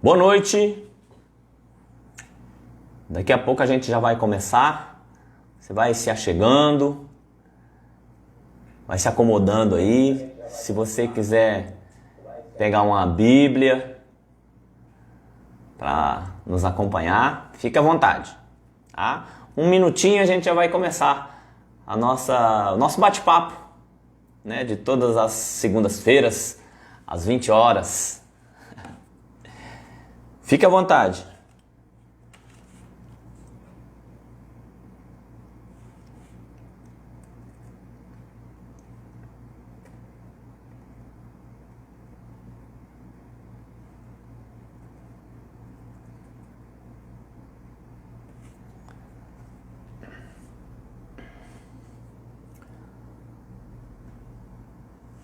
Boa noite. Daqui a pouco a gente já vai começar. Você vai se achegando, vai se acomodando aí. Se você quiser pegar uma Bíblia para nos acompanhar, fique à vontade. Tá? Um minutinho a gente já vai começar o nosso bate-papo, né, de todas as segundas-feiras, às 20 horas. Fique à vontade.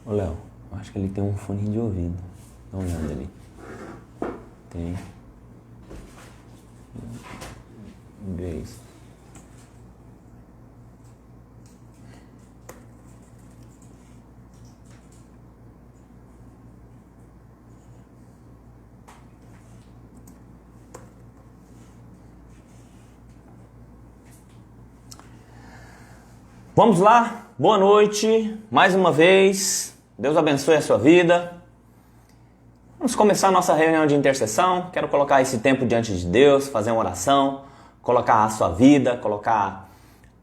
Ô Léo, eu acho que ele tem um fone de ouvido. Dá uma olhada ali. Tem. Vê isso. Vamos lá, boa noite, mais uma vez, Deus abençoe a sua vida. Vamos começar a nossa reunião de intercessão. Quero colocar esse tempo diante de Deus, fazer uma oração, colocar a sua vida, colocar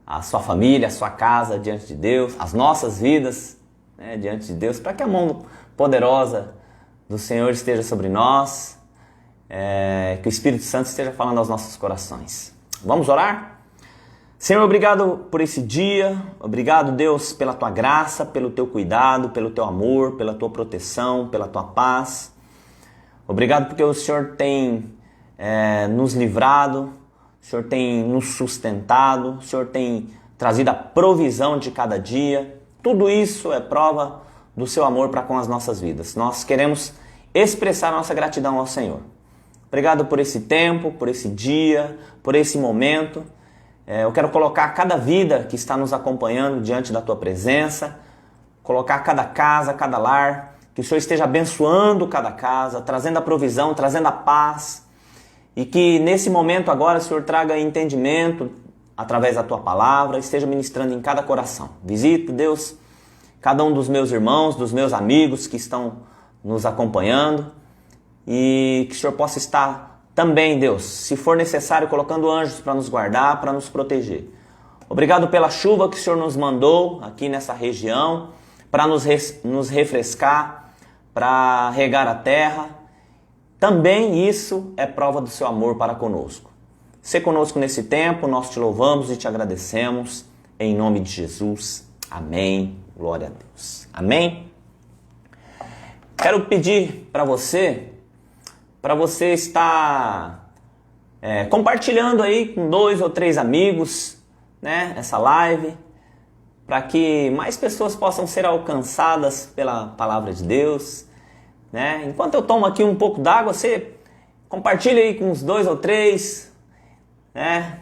a sua família, a sua casa diante de Deus, as nossas vidas, né, diante de Deus, para que a mão poderosa do Senhor esteja sobre nós, que o Espírito Santo esteja falando aos nossos corações. Vamos orar? Senhor, obrigado por esse dia, obrigado, Deus, pela Tua graça, pelo Teu cuidado, pelo Teu amor, pela Tua proteção, pela Tua paz. Obrigado porque o Senhor tem nos livrado, o Senhor tem nos sustentado, o Senhor tem trazido a provisão de cada dia. Tudo isso é prova do Seu amor para com as nossas vidas. Nós queremos expressar nossa gratidão ao Senhor. Obrigado por esse tempo, por esse dia, por esse momento. Eu quero colocar cada vida que está nos acompanhando diante da Tua presença, colocar cada casa, cada lar, que o Senhor esteja abençoando cada casa, trazendo a provisão, trazendo a paz, e que nesse momento agora o Senhor traga entendimento através da Tua palavra, esteja ministrando em cada coração. Visite, Deus, cada um dos meus irmãos, dos meus amigos que estão nos acompanhando, e que o Senhor possa estar também, Deus, se for necessário, colocando anjos para nos guardar, para nos proteger. Obrigado pela chuva que o Senhor nos mandou aqui nessa região, para nos refrescar, para regar a terra. Também isso é prova do Seu amor para conosco. Se conosco nesse tempo, nós Te louvamos e Te agradecemos. Em nome de Jesus. Amém. Glória a Deus. Amém. Quero pedir para você estar compartilhando aí com 2 ou 3 amigos, né, essa live, para que mais pessoas possam ser alcançadas pela palavra de Deus, né? Enquanto eu tomo aqui um pouco d'água, você compartilha aí com uns 2 ou 3, né?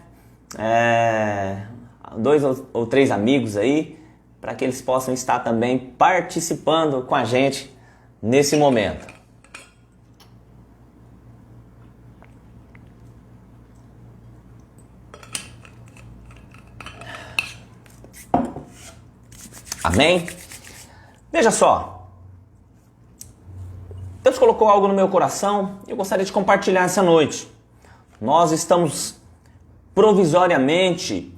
2 ou 3 amigos aí, para que eles possam estar também participando com a gente nesse momento. Amém? Veja só, Deus colocou algo no meu coração e eu gostaria de compartilhar essa noite. Nós estamos provisoriamente,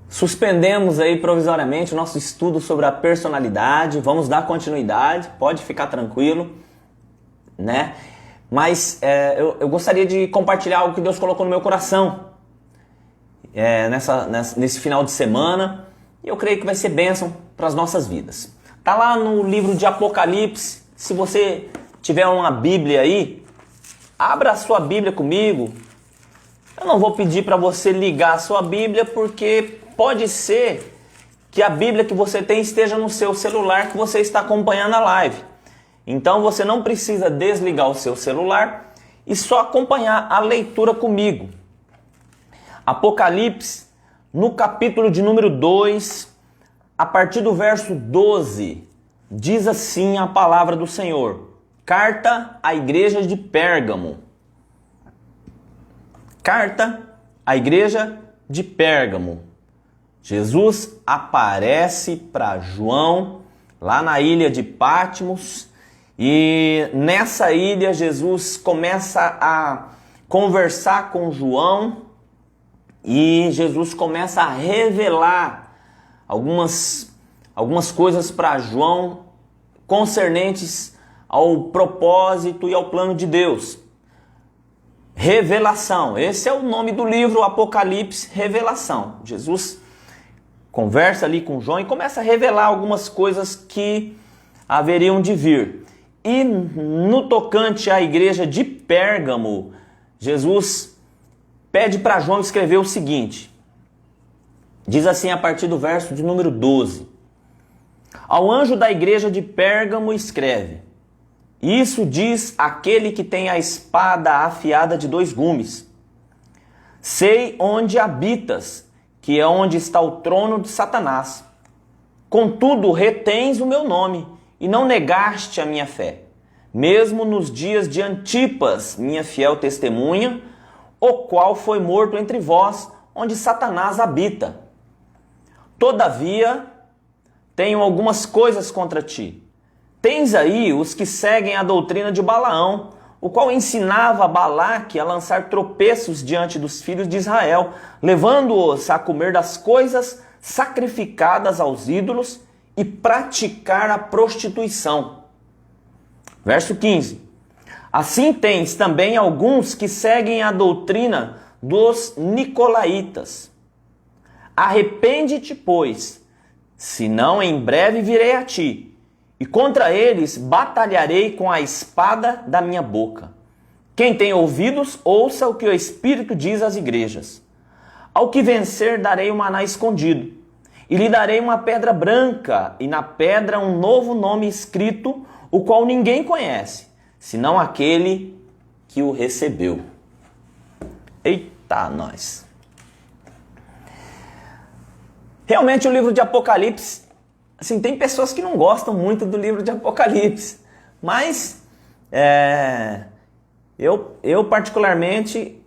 suspendemos aí provisoriamente o nosso estudo sobre a personalidade. Vamos dar continuidade, pode ficar tranquilo, né? Mas eu gostaria de compartilhar algo que Deus colocou no meu coração. Nesse final de semana, e eu creio que vai ser bênção para as nossas vidas. Está lá no livro de Apocalipse. Se você tiver uma Bíblia aí, abra a sua Bíblia comigo. Eu não vou pedir para você ligar a sua Bíblia, porque pode ser que a Bíblia que você tem esteja no seu celular, que você está acompanhando a live. Então você não precisa desligar o seu celular e só acompanhar a leitura comigo. Apocalipse, no capítulo de número 2, a partir do verso 12, diz assim a palavra do Senhor: Carta à igreja de Pérgamo. Carta à igreja de Pérgamo. Jesus aparece para João lá na ilha de Patmos, e nessa ilha Jesus começa a conversar com João e Jesus começa a revelar algumas coisas para João concernentes ao propósito e ao plano de Deus. Revelação, esse é o nome do livro, Apocalipse, Revelação. Jesus conversa ali com João e começa a revelar algumas coisas que haveriam de vir. E no tocante à igreja de Pérgamo, Jesus pede para João escrever o seguinte. Diz assim a partir do verso de número 12. Ao anjo da igreja de Pérgamo escreve: Isso diz aquele que tem a espada afiada de 2 gumes. Sei onde habitas, que é onde está o trono de Satanás. Contudo, retens o meu nome e não negaste a minha fé, mesmo nos dias de Antipas, minha fiel testemunha, o qual foi morto entre vós, onde Satanás habita. Todavia, tenho algumas coisas contra ti. Tens aí os que seguem a doutrina de Balaão, o qual ensinava Balaque a lançar tropeços diante dos filhos de Israel, levando-os a comer das coisas sacrificadas aos ídolos e praticar a prostituição. Verso 15. Assim tens também alguns que seguem a doutrina dos nicolaítas. Arrepende-te, pois, senão em breve virei a ti, e contra eles batalharei com a espada da minha boca. Quem tem ouvidos, ouça o que o Espírito diz às igrejas. Ao que vencer, darei o maná escondido, e lhe darei uma pedra branca, e na pedra um novo nome escrito, o qual ninguém conhece, senão aquele que o recebeu. Eita, nós! Realmente o livro de Apocalipse, assim, tem pessoas que não gostam muito do livro de Apocalipse, mas eu particularmente,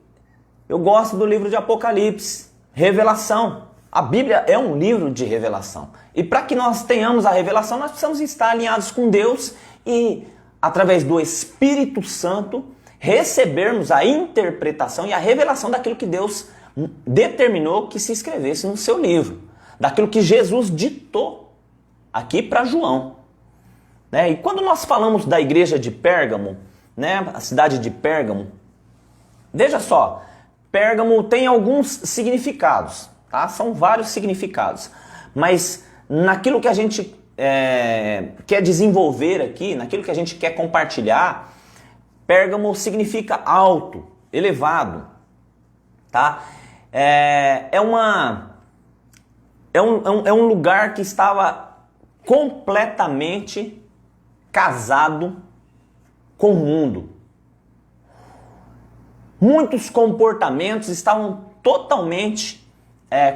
eu gosto do livro de Apocalipse, revelação. A Bíblia é um livro de revelação. E para que nós tenhamos a revelação, nós precisamos estar alinhados com Deus e, através do Espírito Santo, recebermos a interpretação e a revelação daquilo que Deus determinou que se escrevesse no seu livro, daquilo que Jesus ditou aqui para João. E quando nós falamos da igreja de Pérgamo, a cidade de Pérgamo, veja só, Pérgamo tem alguns significados, tá? São vários significados, mas naquilo que a gente quer desenvolver aqui, naquilo que a gente quer compartilhar, Pérgamo significa alto, elevado, tá? É um lugar que estava completamente casado com o mundo. Muitos comportamentos estavam totalmente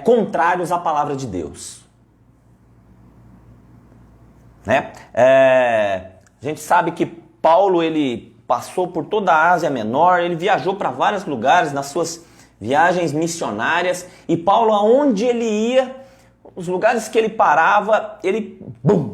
contrários à palavra de Deus. A gente sabe que Paulo, ele passou por toda a Ásia Menor, ele viajou para vários lugares nas suas viagens missionárias, e Paulo, aonde ele ia, os lugares que ele parava, ele,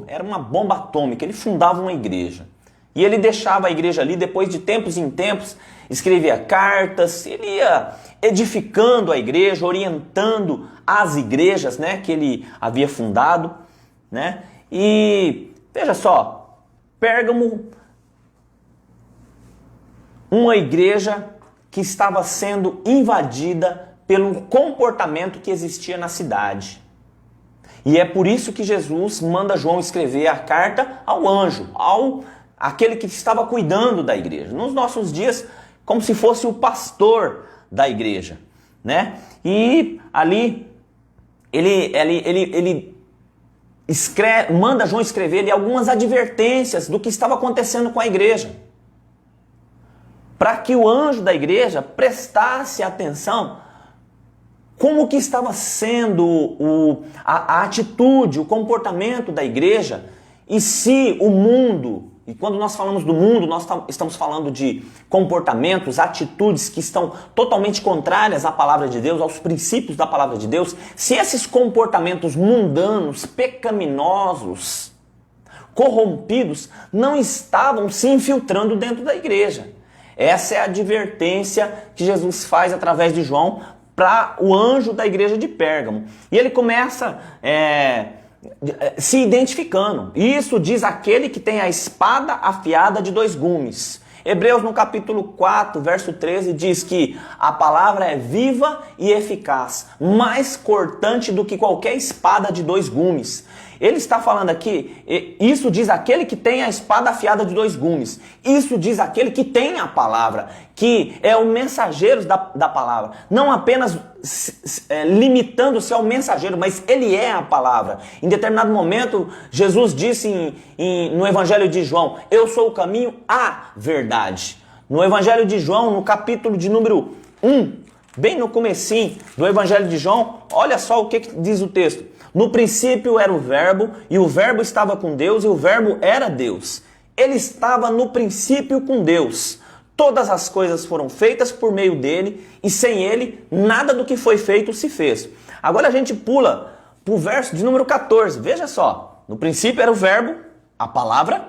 era uma bomba atômica, ele fundava uma igreja. E ele deixava a igreja ali, depois de tempos em tempos, escrevia cartas, ele ia edificando a igreja, orientando as igrejas, que ele havia fundado, E veja só, Pérgamo, uma igreja que estava sendo invadida pelo comportamento que existia na cidade. E é por isso que Jesus manda João escrever a carta ao anjo, aquele que estava cuidando da igreja. Nos nossos dias, como se fosse o pastor da igreja, E ali ele manda João escrever ali algumas advertências do que estava acontecendo com a igreja, para que o anjo da igreja prestasse atenção como que estava sendo a atitude, o comportamento da igreja, e se o mundo E quando nós falamos do mundo, nós estamos falando de comportamentos, atitudes que estão totalmente contrárias à palavra de Deus, aos princípios da palavra de Deus. Se esses comportamentos mundanos, pecaminosos, corrompidos, não estavam se infiltrando dentro da igreja. Essa é a advertência que Jesus faz através de João para o anjo da igreja de Pérgamo. E ele começa se identificando. Isso diz aquele que tem a espada afiada de 2 gumes. Hebreus no capítulo 4, verso 13, diz que a palavra é viva e eficaz, mais cortante do que qualquer espada de 2 gumes. Ele está falando aqui, isso diz aquele que tem a espada afiada de 2 gumes. Isso diz aquele que tem a palavra, que é o mensageiro da palavra. Não apenas limitando-se ao mensageiro, mas ele é a palavra. Em determinado momento, Jesus disse no Evangelho de João, eu sou o caminho, a verdade. No Evangelho de João, no capítulo de número 1, bem no comecinho do Evangelho de João, olha só o que diz o texto. No princípio era o verbo, e o verbo estava com Deus, e o verbo era Deus. Ele estava no princípio com Deus. Todas as coisas foram feitas por meio dele, e sem ele, nada do que foi feito se fez. Agora a gente pula para o verso de número 14. Veja só. No princípio era o verbo, a palavra.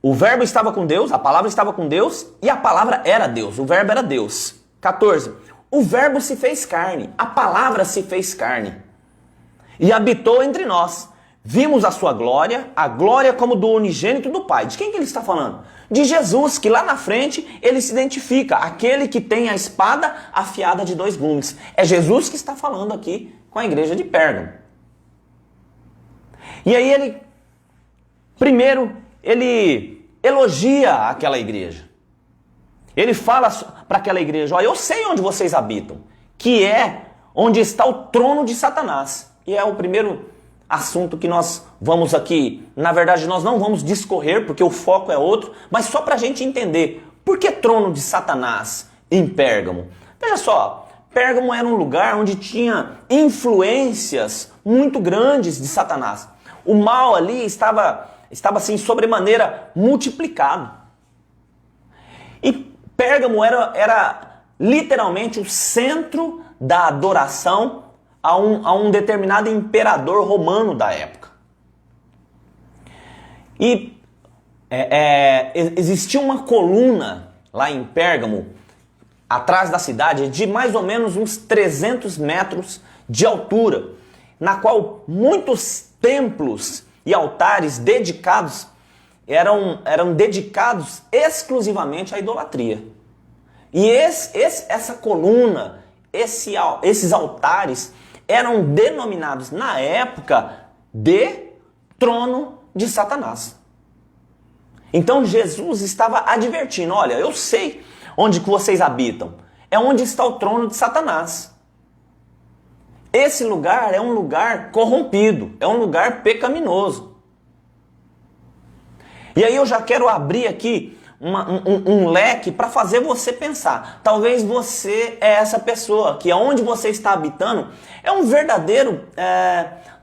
O verbo estava com Deus, a palavra estava com Deus, e a palavra era Deus. O verbo era Deus. 14. O verbo se fez carne, a palavra se fez carne. E habitou entre nós. Vimos a sua glória, a glória como do unigênito do Pai. De quem que ele está falando? De Jesus, que lá na frente ele se identifica, aquele que tem a espada afiada de 2 gumes. É Jesus que está falando aqui com a igreja de Pérgamo. E aí ele elogia aquela igreja. Ele fala para aquela igreja, eu sei onde vocês habitam, que é onde está o trono de Satanás. E é o primeiro assunto que nós vamos aqui, na verdade nós não vamos discorrer, porque o foco é outro, mas só para a gente entender, por que trono de Satanás em Pérgamo? Veja só, Pérgamo era um lugar onde tinha influências muito grandes de Satanás. O mal ali estava assim, sobremaneira multiplicado. E Pérgamo era literalmente o centro da adoração a um determinado imperador romano da época. E existia uma coluna lá em Pérgamo, atrás da cidade, de mais ou menos uns 300 metros de altura, na qual muitos templos e altares dedicados eram dedicados exclusivamente à idolatria. E essa coluna, esses altares, eram denominados na época de trono de Satanás. Então Jesus estava advertindo, olha, eu sei onde que vocês habitam, é onde está o trono de Satanás. Esse lugar é um lugar corrompido, é um lugar pecaminoso. E aí eu já quero abrir aqui um leque para fazer você pensar. Talvez você é essa pessoa que onde você está habitando é um verdadeiro,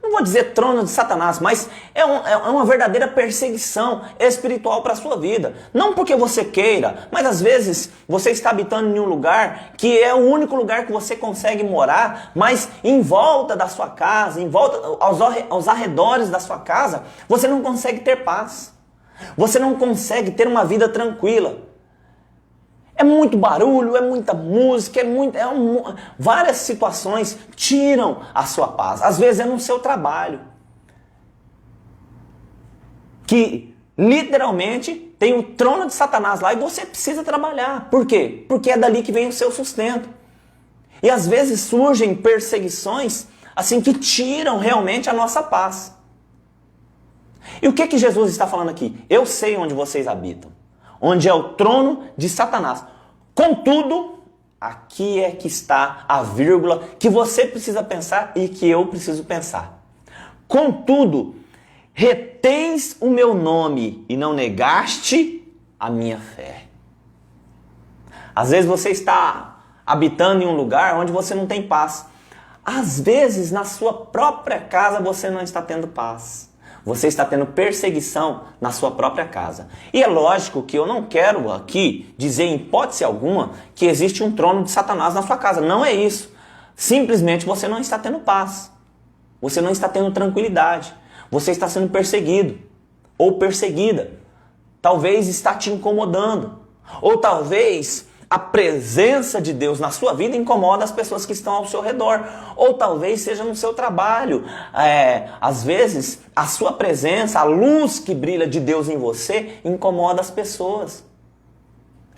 não vou dizer trono de Satanás, mas é uma verdadeira perseguição espiritual para a sua vida. Não porque você queira, mas às vezes você está habitando em um lugar que é o único lugar que você consegue morar, mas em volta da sua casa, em volta aos arredores da sua casa, você não consegue ter paz. Você não consegue ter uma vida tranquila. É muito barulho, é muita música, várias situações tiram a sua paz. Às vezes é no seu trabalho, que literalmente tem o trono de Satanás lá e você precisa trabalhar. Por quê? Porque é dali que vem o seu sustento. E às vezes surgem perseguições assim que tiram realmente a nossa paz. E o que Jesus está falando aqui? Eu sei onde vocês habitam, onde é o trono de Satanás. Contudo, aqui é que está a vírgula que você precisa pensar e que eu preciso pensar. Contudo, retens o meu nome e não negaste a minha fé. Às vezes você está habitando em um lugar onde você não tem paz. Às vezes na sua própria casa você não está tendo paz. você está tendo perseguição na sua própria casa. E é lógico que eu não quero aqui dizer em hipótese alguma que existe um trono de Satanás na sua casa. Não é isso. Simplesmente você não está tendo paz. Você não está tendo tranquilidade. Você está sendo perseguido ou perseguida. Talvez está te incomodando. Ou talvez a presença de Deus na sua vida incomoda as pessoas que estão ao seu redor. Ou talvez seja no seu trabalho. Às vezes, a sua presença, a luz que brilha de Deus em você, incomoda as pessoas.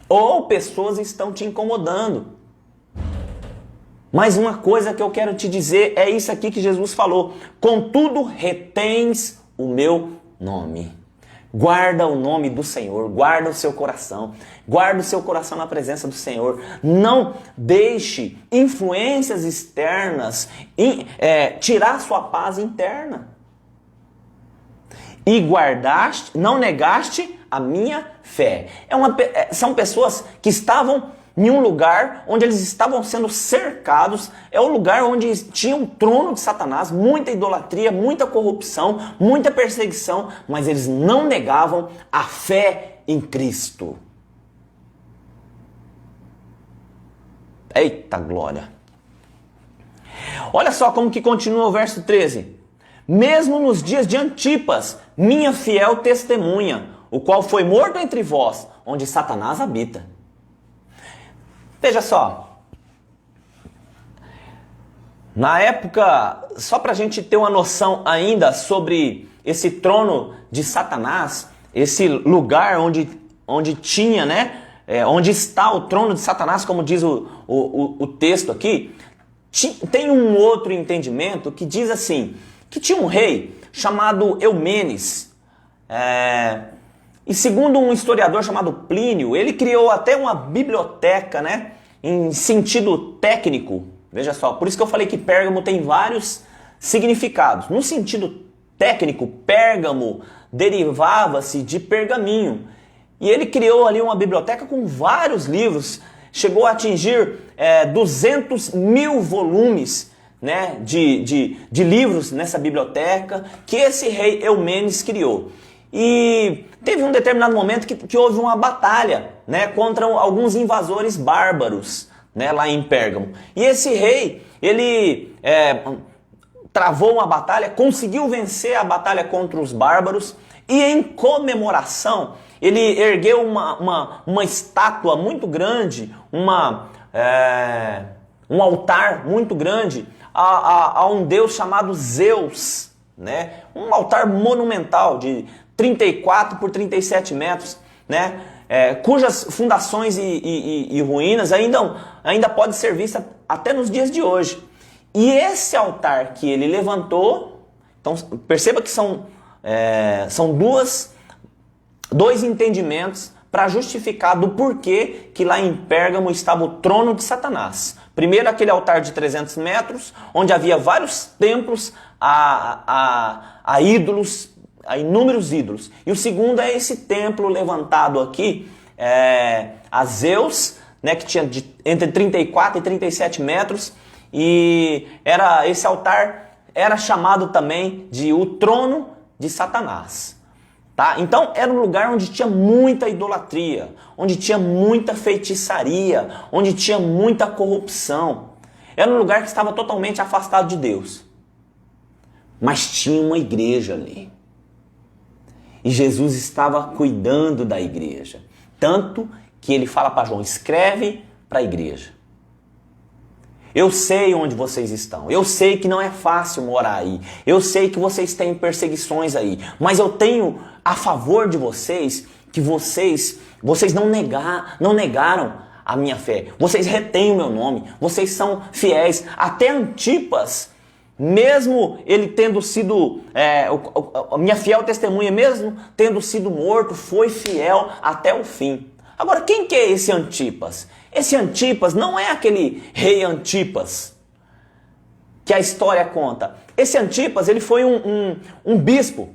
Ou pessoas estão te incomodando. Mas uma coisa que eu quero te dizer é isso aqui que Jesus falou. Contudo, retens o meu nome. Guarda o nome do Senhor, guarda o seu coração, guarda o seu coração na presença do Senhor. Não deixe influências externas tirar sua paz interna. E guardaste, não negaste a minha fé. São pessoas que estavam em um lugar onde eles estavam sendo cercados, é o lugar onde tinha um trono de Satanás, muita idolatria, muita corrupção, muita perseguição, mas eles não negavam a fé em Cristo. Eita glória! Olha só como que continua o verso 13. Mesmo nos dias de Antipas, minha fiel testemunha, o qual foi morto entre vós, onde Satanás habita. Veja só, na época, só para a gente ter uma noção ainda sobre esse trono de Satanás, esse lugar onde tinha, né, onde está o trono de Satanás, como diz o texto aqui, tem um outro entendimento que diz assim, que tinha um rei chamado Eumenes, e segundo um historiador chamado Plínio, ele criou até uma biblioteca, né, em sentido técnico. Veja só, por isso que eu falei que Pérgamo tem vários significados. No sentido técnico, Pérgamo derivava-se de pergaminho. E ele criou ali uma biblioteca com vários livros. Chegou a atingir 200 mil volumes, né, de livros nessa biblioteca que esse rei Eumenes criou. E teve um determinado momento que houve uma batalha, né, contra alguns invasores bárbaros, né, lá em Pérgamo. E esse rei, ele travou uma batalha, conseguiu vencer a batalha contra os bárbaros e em comemoração ele ergueu uma estátua muito grande, um altar muito grande a um deus chamado Zeus, né, um altar monumental de 34 por 37 metros, né? Cujas fundações e ruínas ainda pode ser vista até nos dias de hoje. E esse altar que ele levantou, então perceba que são dois entendimentos para justificar do porquê que lá em Pérgamo estava o trono de Satanás. Primeiro, aquele altar de 300 metros, onde havia vários templos a ídolos, a inúmeros ídolos. E o segundo é esse templo levantado aqui, a Zeus, né, que tinha entre 34 e 37 metros, e esse altar era chamado também de o trono de Satanás. Tá? Então era um lugar onde tinha muita idolatria, onde tinha muita feitiçaria, onde tinha muita corrupção. Era um lugar que estava totalmente afastado de Deus. Mas tinha uma igreja ali. E Jesus estava cuidando da igreja. Tanto que ele fala para João, escreve para a igreja. Eu sei onde vocês estão. Eu sei que não é fácil morar aí. Eu sei que vocês têm perseguições aí. Mas eu tenho a favor de vocês que vocês não negaram a minha fé. Vocês retêm o meu nome. Vocês são fiéis. Até Antipas, mesmo ele tendo sido, a minha fiel testemunha, mesmo tendo sido morto, foi fiel até o fim. Agora, quem que é esse Antipas? Esse Antipas não é aquele rei Antipas que a história conta. Esse Antipas, ele foi um bispo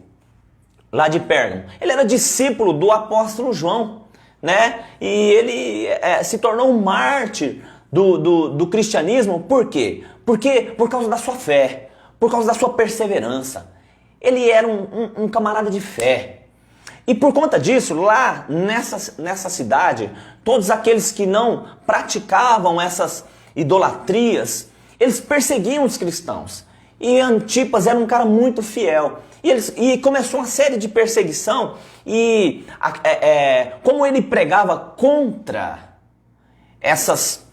lá de Pérgamo. Ele era discípulo do apóstolo João, né? E ele se tornou um mártir do cristianismo. Por quê? Porque por causa da sua fé, por causa da sua perseverança. ele era um camarada de fé. E por conta disso, lá nessa cidade, todos aqueles que não praticavam essas idolatrias, eles perseguiam os cristãos. E Antipas era um cara muito fiel. E começou uma série de perseguição. E como ele pregava contra essas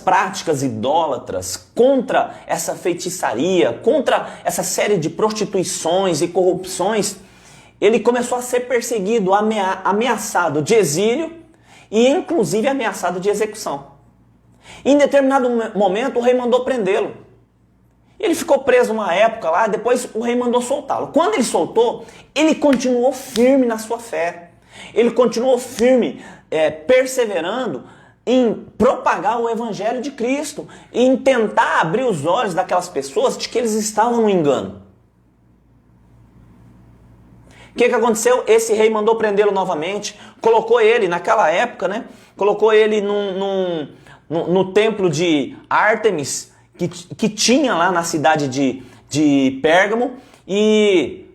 práticas idólatras, contra essa feitiçaria, contra essa série de prostituições e corrupções, ele começou a ser perseguido, ameaçado de exílio e inclusive ameaçado de execução. Em determinado momento o rei mandou prendê-lo. Ele ficou preso uma época lá, depois o rei mandou soltá-lo. Quando ele soltou, ele continuou firme na sua fé. Ele continuou firme, perseverando em propagar o evangelho de Cristo, em tentar abrir os olhos daquelas pessoas de que eles estavam no engano. O que aconteceu? Esse rei mandou prendê-lo novamente, colocou ele, naquela época, né? Colocou ele no templo de Ártemis, que tinha lá na cidade de Pérgamo, e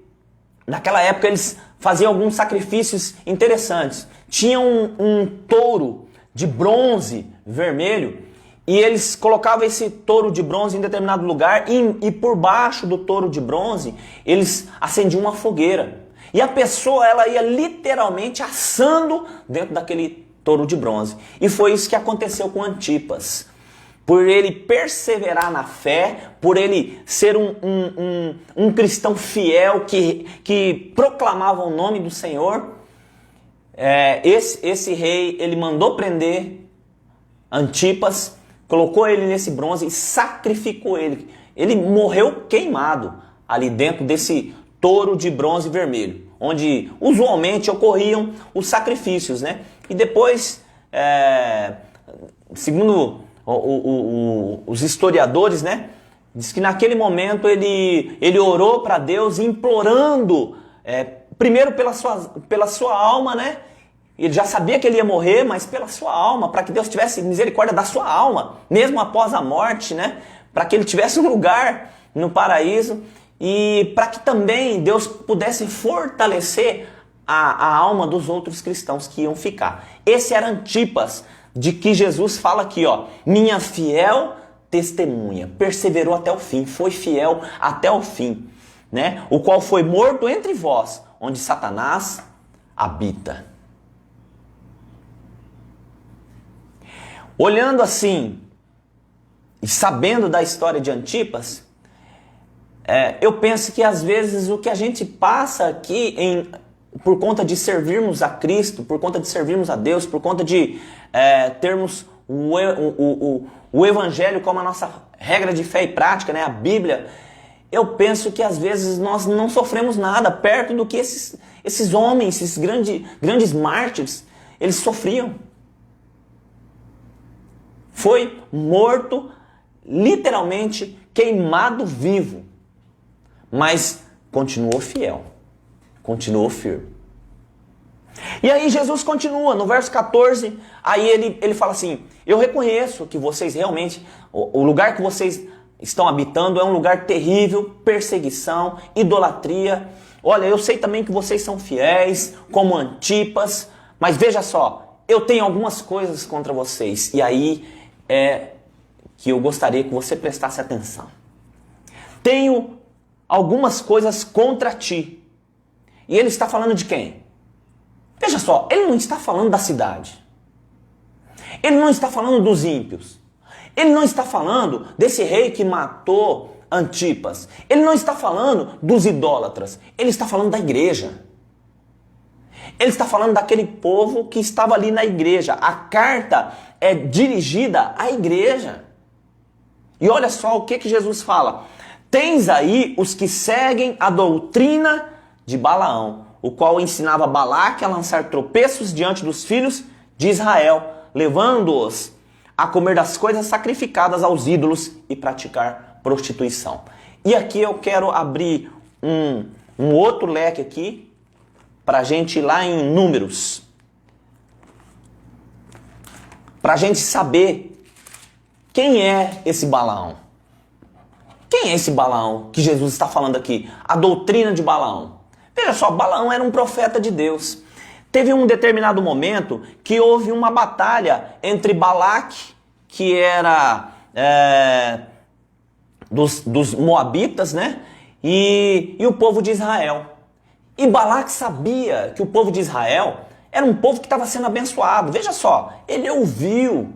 naquela época eles faziam alguns sacrifícios interessantes. Tinha um touro de bronze vermelho, e eles colocavam esse touro de bronze em determinado lugar, e por baixo do touro de bronze eles acendiam uma fogueira. E a pessoa, ela ia literalmente assando dentro daquele touro de bronze. E foi isso que aconteceu com Antipas. Por ele perseverar na fé, por ele ser um cristão fiel que proclamava o nome do Senhor, esse rei, ele mandou prender Antipas, colocou ele nesse bronze e sacrificou ele. Ele morreu queimado ali dentro desse touro de bronze vermelho, onde usualmente ocorriam os sacrifícios, né? E depois, segundo os historiadores, né, diz que naquele momento ele orou para Deus implorando, primeiro pela sua alma, né? Ele já sabia que ele ia morrer, mas pela sua alma, para que Deus tivesse misericórdia da sua alma, mesmo após a morte, né? Para que ele tivesse um lugar no paraíso e para que também Deus pudesse fortalecer a alma dos outros cristãos que iam ficar. Esse era Antipas, de que Jesus fala aqui, ó, minha fiel testemunha, perseverou até o fim, foi fiel até o fim, né? O qual foi morto entre vós, onde Satanás habita. Olhando assim e sabendo da história de Antipas, eu penso que às vezes o que a gente passa aqui por conta de servirmos a Cristo, por conta de servirmos a Deus, por conta de termos o Evangelho como a nossa regra de fé e prática, né, a Bíblia, eu penso que às vezes nós não sofremos nada perto do que esses homens, esses grandes mártires, eles sofriam. Foi morto, literalmente queimado vivo, mas continuou fiel, continuou firme. E aí Jesus continua, no verso 14, aí ele fala assim, eu reconheço que vocês realmente, o lugar que vocês estão habitando é um lugar terrível, perseguição, idolatria. Olha, eu sei também que vocês são fiéis, como Antipas, mas veja só, eu tenho algumas coisas contra vocês. E aí que eu gostaria que você prestasse atenção. Tenho algumas coisas contra ti. E ele está falando de quem? Veja só, ele não está falando da cidade. Ele não está falando dos ímpios. Ele não está falando desse rei que matou Antipas. Ele não está falando dos idólatras. Ele está falando da igreja. Ele está falando daquele povo que estava ali na igreja. A carta é dirigida à igreja. E olha só o que Jesus fala. Tens aí os que seguem a doutrina de Balaão, o qual ensinava Balaque a lançar tropeços diante dos filhos de Israel, levando-os a comer das coisas sacrificadas aos ídolos e praticar prostituição. E aqui eu quero abrir um outro leque aqui, para a gente ir lá em Números, para a gente saber quem é esse Balaão. Quem é esse Balaão que Jesus está falando aqui? A doutrina de Balaão. Veja só, Balaão era um profeta de Deus. Teve um determinado momento que houve uma batalha entre Balaque, que era dos Moabitas, né? E o povo de Israel. E Balaque sabia que o povo de Israel era um povo que estava sendo abençoado. Veja só, ele ouviu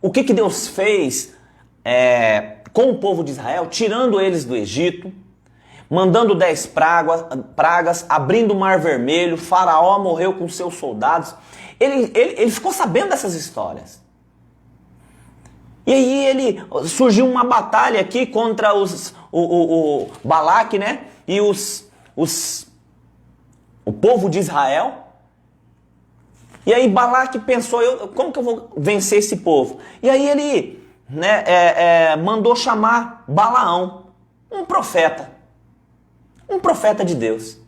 o que Deus fez com o povo de Israel, tirando eles do Egito, mandando 10 pragas, abrindo o Mar Vermelho, Faraó morreu com seus soldados. Ele ficou sabendo dessas histórias. E aí surgiu uma batalha aqui contra o Balaque, né? E o povo de Israel. E aí Balaque pensou, como que eu vou vencer esse povo? E aí ele mandou chamar Balaão, um profeta de Deus.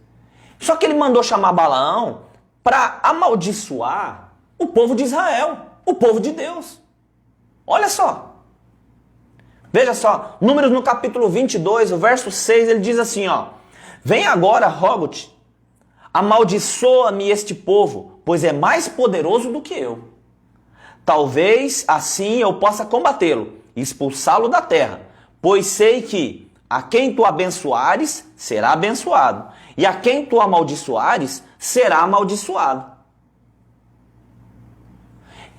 Só que ele mandou chamar Balaão para amaldiçoar o povo de Israel, o povo de Deus. Olha só. Veja só, Números no capítulo 22, o verso 6, ele diz assim, ó: Vem agora, rogo-te, amaldiçoa-me este povo, pois é mais poderoso do que eu. Talvez assim eu possa combatê-lo e expulsá-lo da terra, pois sei que a quem tu abençoares será abençoado, e a quem tu amaldiçoares será amaldiçoado.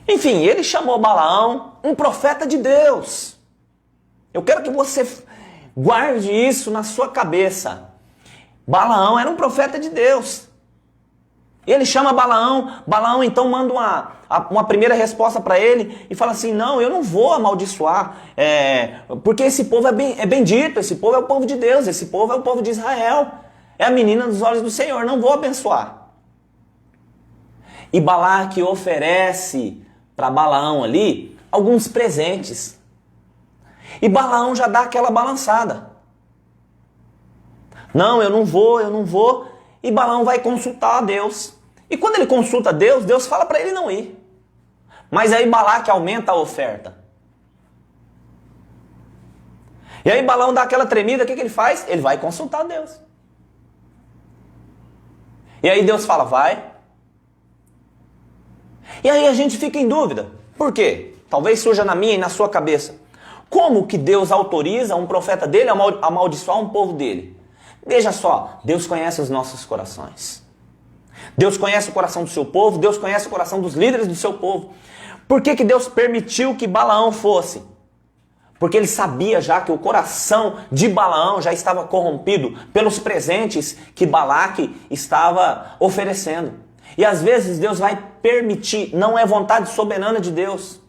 Enfim, ele chamou Balaão um profeta de Deus. Eu quero que você guarde isso na sua cabeça. Balaão era um profeta de Deus. Ele chama Balaão então manda uma primeira resposta para ele e fala assim, não, eu não vou amaldiçoar, porque esse povo é bendito, esse povo é o povo de Deus, esse povo é o povo de Israel, é a menina dos olhos do Senhor, não vou abençoar. E Balaque oferece para Balaão ali alguns presentes. E Balaão já dá aquela balançada. Não, eu não vou. E Balaão vai consultar a Deus. E quando ele consulta a Deus, Deus fala para ele não ir. Mas aí Balaque aumenta a oferta. E aí Balaão dá aquela tremida, o que ele faz? Ele vai consultar a Deus. E aí Deus fala, vai. E aí a gente fica em dúvida. Por quê? Talvez surja na minha e na sua cabeça. Como que Deus autoriza um profeta dele a amaldiçoar um povo dele? Veja só, Deus conhece os nossos corações. Deus conhece o coração do seu povo, Deus conhece o coração dos líderes do seu povo. Por que Deus permitiu que Balaão fosse? Porque ele sabia já que o coração de Balaão já estava corrompido pelos presentes que Balaque estava oferecendo. E às vezes Deus vai permitir, não é vontade soberana de Deus,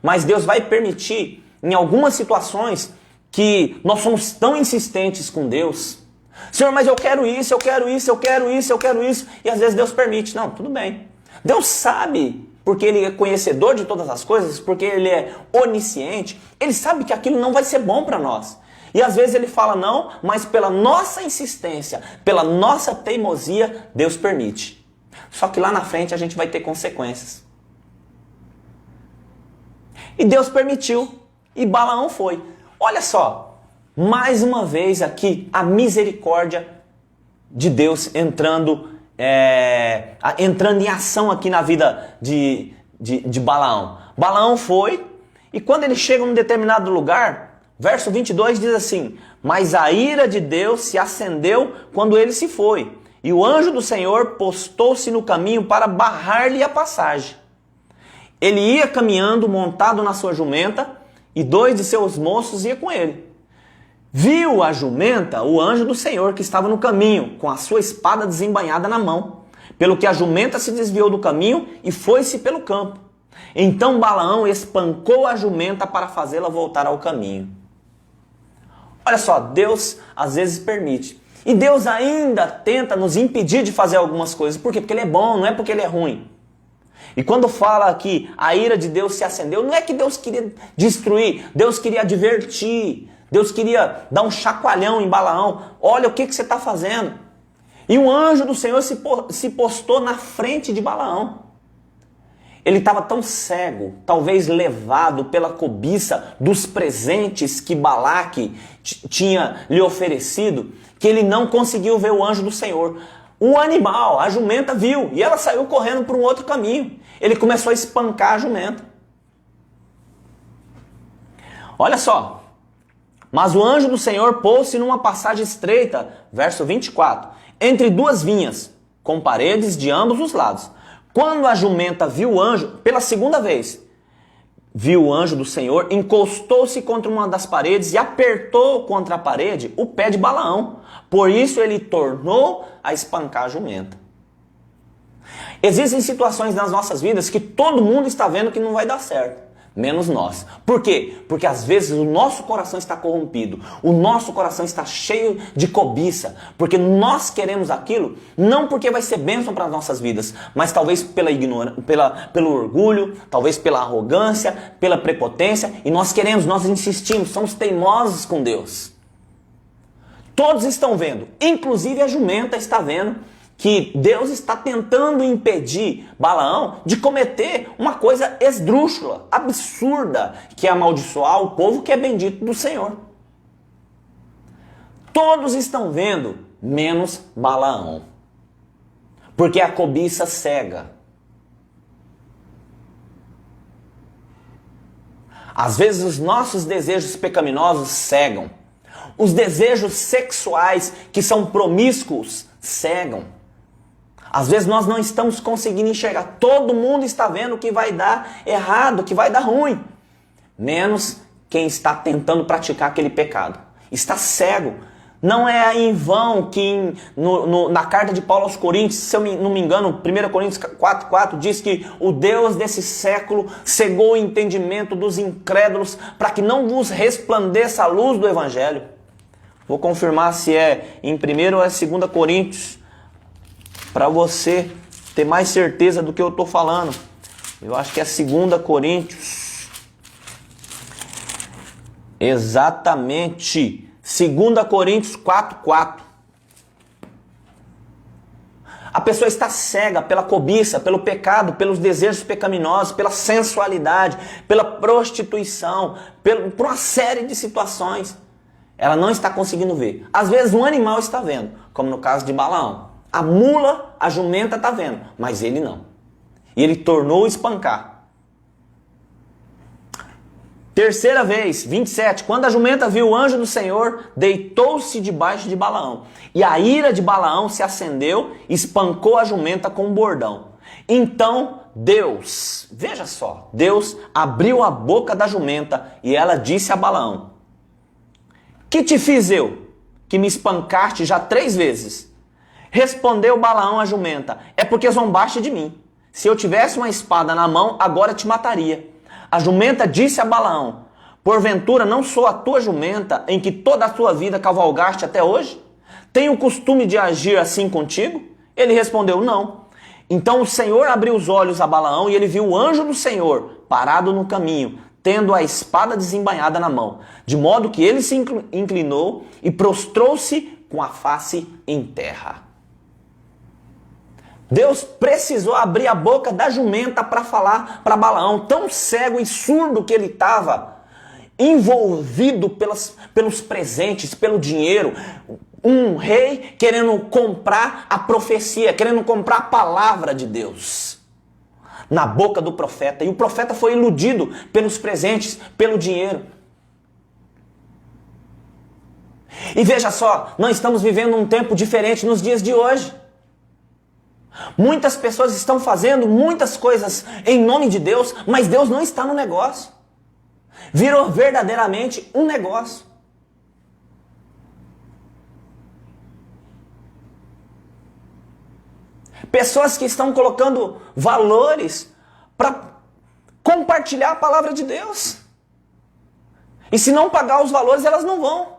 mas Deus vai permitir em algumas situações que nós somos tão insistentes com Deus. Senhor, mas eu quero isso, eu quero isso, eu quero isso, eu quero isso. E às vezes Deus permite. Não, tudo bem. Deus sabe, porque Ele é conhecedor de todas as coisas, porque Ele é onisciente. Ele sabe que aquilo não vai ser bom para nós. E às vezes Ele fala não, mas pela nossa insistência, pela nossa teimosia, Deus permite. Só que lá na frente a gente vai ter consequências. E Deus permitiu. E Balaão foi. Olha só, mais uma vez aqui a misericórdia de Deus entrando em ação aqui na vida de Balaão. Balaão foi, e quando ele chega num determinado lugar, verso 22 diz assim: Mas a ira de Deus se acendeu quando ele se foi, e o anjo do Senhor postou-se no caminho para barrar-lhe a passagem. Ele ia caminhando montado na sua jumenta, e 2 de seus moços iam com ele. Viu a jumenta o anjo do Senhor que estava no caminho, com a sua espada desembainhada na mão, pelo que a jumenta se desviou do caminho e foi-se pelo campo. Então Balaão espancou a jumenta para fazê-la voltar ao caminho. Olha só, Deus às vezes permite. E Deus ainda tenta nos impedir de fazer algumas coisas. Por quê? Porque Ele é bom, não é porque Ele é ruim. E quando fala que a ira de Deus se acendeu, não é que Deus queria destruir, Deus queria advertir, Deus queria dar um chacoalhão em Balaão. Olha o que você está fazendo. E um anjo do Senhor se postou na frente de Balaão. Ele estava tão cego, talvez levado pela cobiça dos presentes que Balaque tinha lhe oferecido, que ele não conseguiu ver o anjo do Senhor. O animal, a jumenta, viu e ela saiu correndo para um outro caminho. Ele começou a espancar a jumenta. Olha só. Mas o anjo do Senhor pôs-se numa passagem estreita, verso 24, entre duas vinhas, com paredes de ambos os lados. Quando a jumenta viu o anjo, pela segunda vez, viu o anjo do Senhor, encostou-se contra uma das paredes e apertou contra a parede o pé de Balaão. Por isso ele tornou a espancar a jumenta. Existem situações nas nossas vidas que todo mundo está vendo que não vai dar certo. Menos nós. Por quê? Porque às vezes o nosso coração está corrompido, o nosso coração está cheio de cobiça, porque nós queremos aquilo, não porque vai ser bênção para as nossas vidas, mas talvez pela ignorância, pelo orgulho, talvez pela arrogância, pela prepotência, e nós queremos, nós insistimos, somos teimosos com Deus. Todos estão vendo, inclusive a jumenta está vendo, que Deus está tentando impedir Balaão de cometer uma coisa esdrúxula, absurda, que é amaldiçoar o povo que é bendito do Senhor. Todos estão vendo, menos Balaão. Porque a cobiça cega. Às vezes os nossos desejos pecaminosos cegam. Os desejos sexuais que são promíscuos cegam. Às vezes nós não estamos conseguindo enxergar. Todo mundo está vendo que vai dar errado, que vai dar ruim. Menos quem está tentando praticar aquele pecado. Está cego. Não é em vão que na carta de Paulo aos Coríntios, se eu não me engano, 1 Coríntios 4,4 diz que o Deus desse século cegou o entendimento dos incrédulos para que não vos resplandeça a luz do Evangelho. Vou confirmar se é em 1 ou é 2 Coríntios. Para você ter mais certeza do que eu estou falando. Eu acho que é 2 Coríntios. Exatamente. 2 Coríntios 4,4. A pessoa está cega pela cobiça, pelo pecado, pelos desejos pecaminosos, pela sensualidade, pela prostituição, por uma série de situações. Ela não está conseguindo ver. Às vezes um animal está vendo, como no caso de Balaão. A mula, a jumenta está vendo, mas ele não. E ele tornou espancar. Terceira vez, 27. Quando a jumenta viu o anjo do Senhor, deitou-se debaixo de Balaão. E a ira de Balaão se acendeu, espancou a jumenta com um bordão. Então Deus, veja só, Deus abriu a boca da jumenta e ela disse a Balaão: que te fiz eu, que me espancaste já 3 vezes? Respondeu Balaão à jumenta: é porque zombaste de mim. Se eu tivesse uma espada na mão, agora te mataria. A jumenta disse a Balaão: porventura não sou a tua jumenta em que toda a tua vida cavalgaste até hoje? Tenho o costume de agir assim contigo? Ele respondeu: não. Então o Senhor abriu os olhos a Balaão e ele viu o anjo do Senhor parado no caminho, tendo a espada desembainhada na mão, de modo que ele se inclinou e prostrou-se com a face em terra. Deus precisou abrir a boca da jumenta para falar para Balaão, tão cego e surdo que ele estava, envolvido pelos presentes, pelo dinheiro. Um rei querendo comprar a profecia, querendo comprar a palavra de Deus na boca do profeta. E o profeta foi iludido pelos presentes, pelo dinheiro. E veja só, nós estamos vivendo um tempo diferente nos dias de hoje. Muitas pessoas estão fazendo muitas coisas em nome de Deus, mas Deus não está no negócio. Virou verdadeiramente um negócio. Pessoas que estão colocando valores para compartilhar a palavra de Deus. E se não pagar os valores, elas não vão.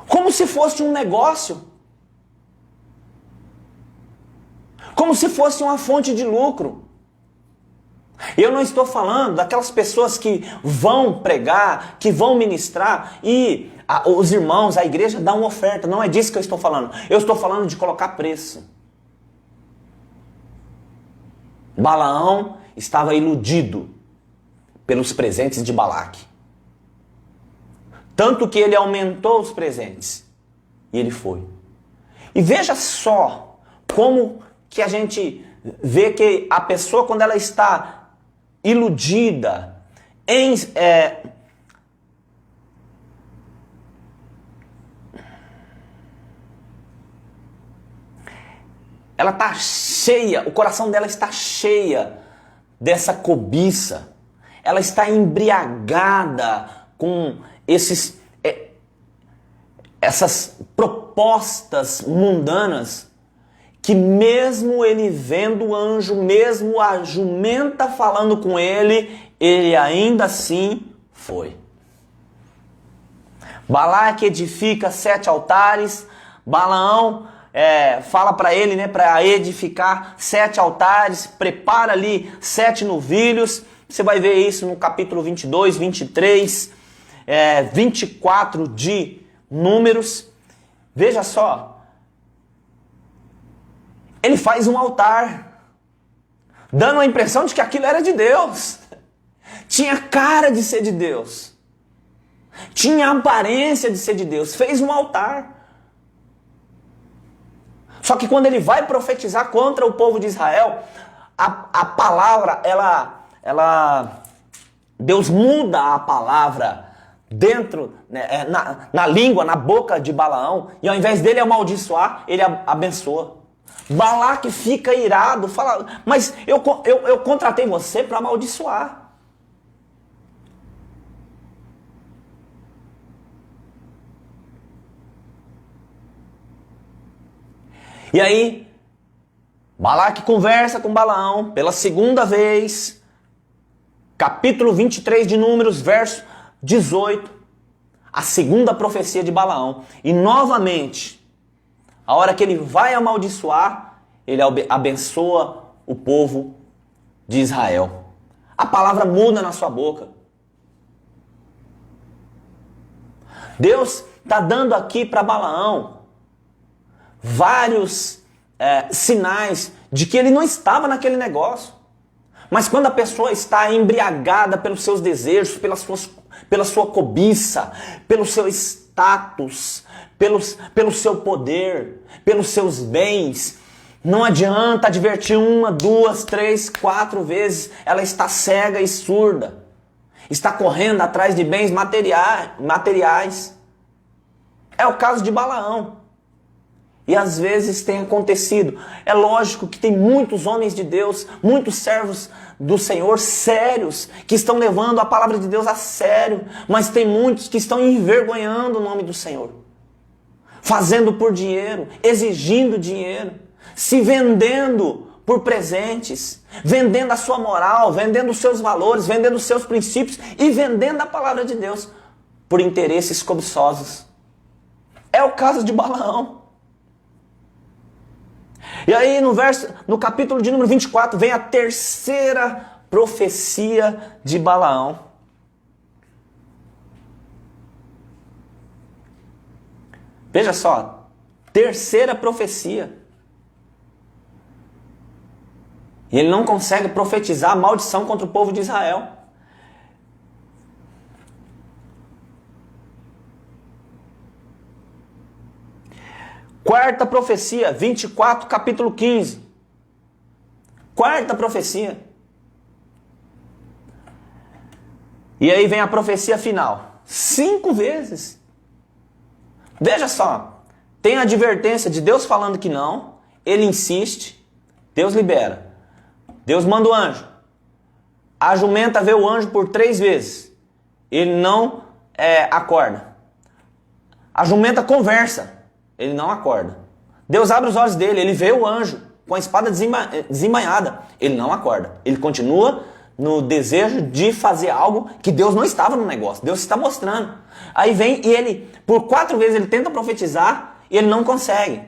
Como se fosse um negócio. Como se fosse uma fonte de lucro. Eu não estou falando daquelas pessoas que vão pregar, que vão ministrar e os irmãos, a igreja dá uma oferta. Não é disso que eu estou falando. Eu estou falando de colocar preço. Balaão estava iludido pelos presentes de Balaque. Tanto que ele aumentou os presentes. E ele foi. E veja só como que a gente vê que a pessoa, quando ela está iludida, ela está cheia, o coração dela está cheia dessa cobiça. Ela está embriagada com essas propostas mundanas, que mesmo ele vendo o anjo, mesmo a jumenta falando com ele, ele ainda assim foi. Balaque edifica 7 altares, Balaão fala para ele, né, para edificar 7 altares, prepara ali 7 novilhos. Você vai ver isso no capítulo 22, 23, 24 de Números. Veja só. Ele faz um altar, dando a impressão de que aquilo era de Deus. Tinha cara de ser de Deus. Tinha aparência de ser de Deus. Fez um altar. Só que quando ele vai profetizar contra o povo de Israel, a palavra, Deus muda a palavra dentro, né, na língua, na boca de Balaão, e ao invés dele amaldiçoar, ele abençoa. Balaque fica irado, fala, mas eu contratei você para amaldiçoar. E aí, Balaque conversa com Balaão pela segunda vez, capítulo 23 de Números, verso 18, a segunda profecia de Balaão. E novamente, a hora que ele vai amaldiçoar, ele abençoa o povo de Israel. A palavra muda na sua boca. Deus está dando aqui para Balaão vários sinais de que ele não estava naquele negócio. Mas quando a pessoa está embriagada pelos seus desejos, pela sua cobiça, pelo seu status, pelo seu poder, pelos seus bens, não adianta advertir 1, 2, 3, 4 vezes, ela está cega e surda. Está correndo atrás de bens materiais. É o caso de Balaão. E às vezes tem acontecido. É lógico que tem muitos homens de Deus, muitos servos do Senhor sérios, que estão levando a palavra de Deus a sério, mas tem muitos que estão envergonhando o nome do Senhor, fazendo por dinheiro, exigindo dinheiro, se vendendo por presentes, vendendo a sua moral, vendendo os seus valores, vendendo os seus princípios e vendendo a palavra de Deus por interesses cobiçosos. É o caso de Balaão. E aí no capítulo de número 24 vem a terceira profecia de Balaão. Veja só, terceira profecia. E ele não consegue profetizar a maldição contra o povo de Israel. Quarta profecia, 24, capítulo 15. Quarta profecia. E aí vem a profecia final. 5 vezes. Veja só. Tem a advertência de Deus falando que não. Ele insiste. Deus libera. Deus manda o anjo. A jumenta vê o anjo por 3 vezes. Ele não acorda. A jumenta conversa. Ele não acorda. Deus abre os olhos dele, ele vê o anjo com a espada desembainhada. Ele não acorda. Ele continua no desejo de fazer algo que Deus não estava no negócio. Deus está mostrando. Aí vem e ele, por 4 vezes, ele tenta profetizar e ele não consegue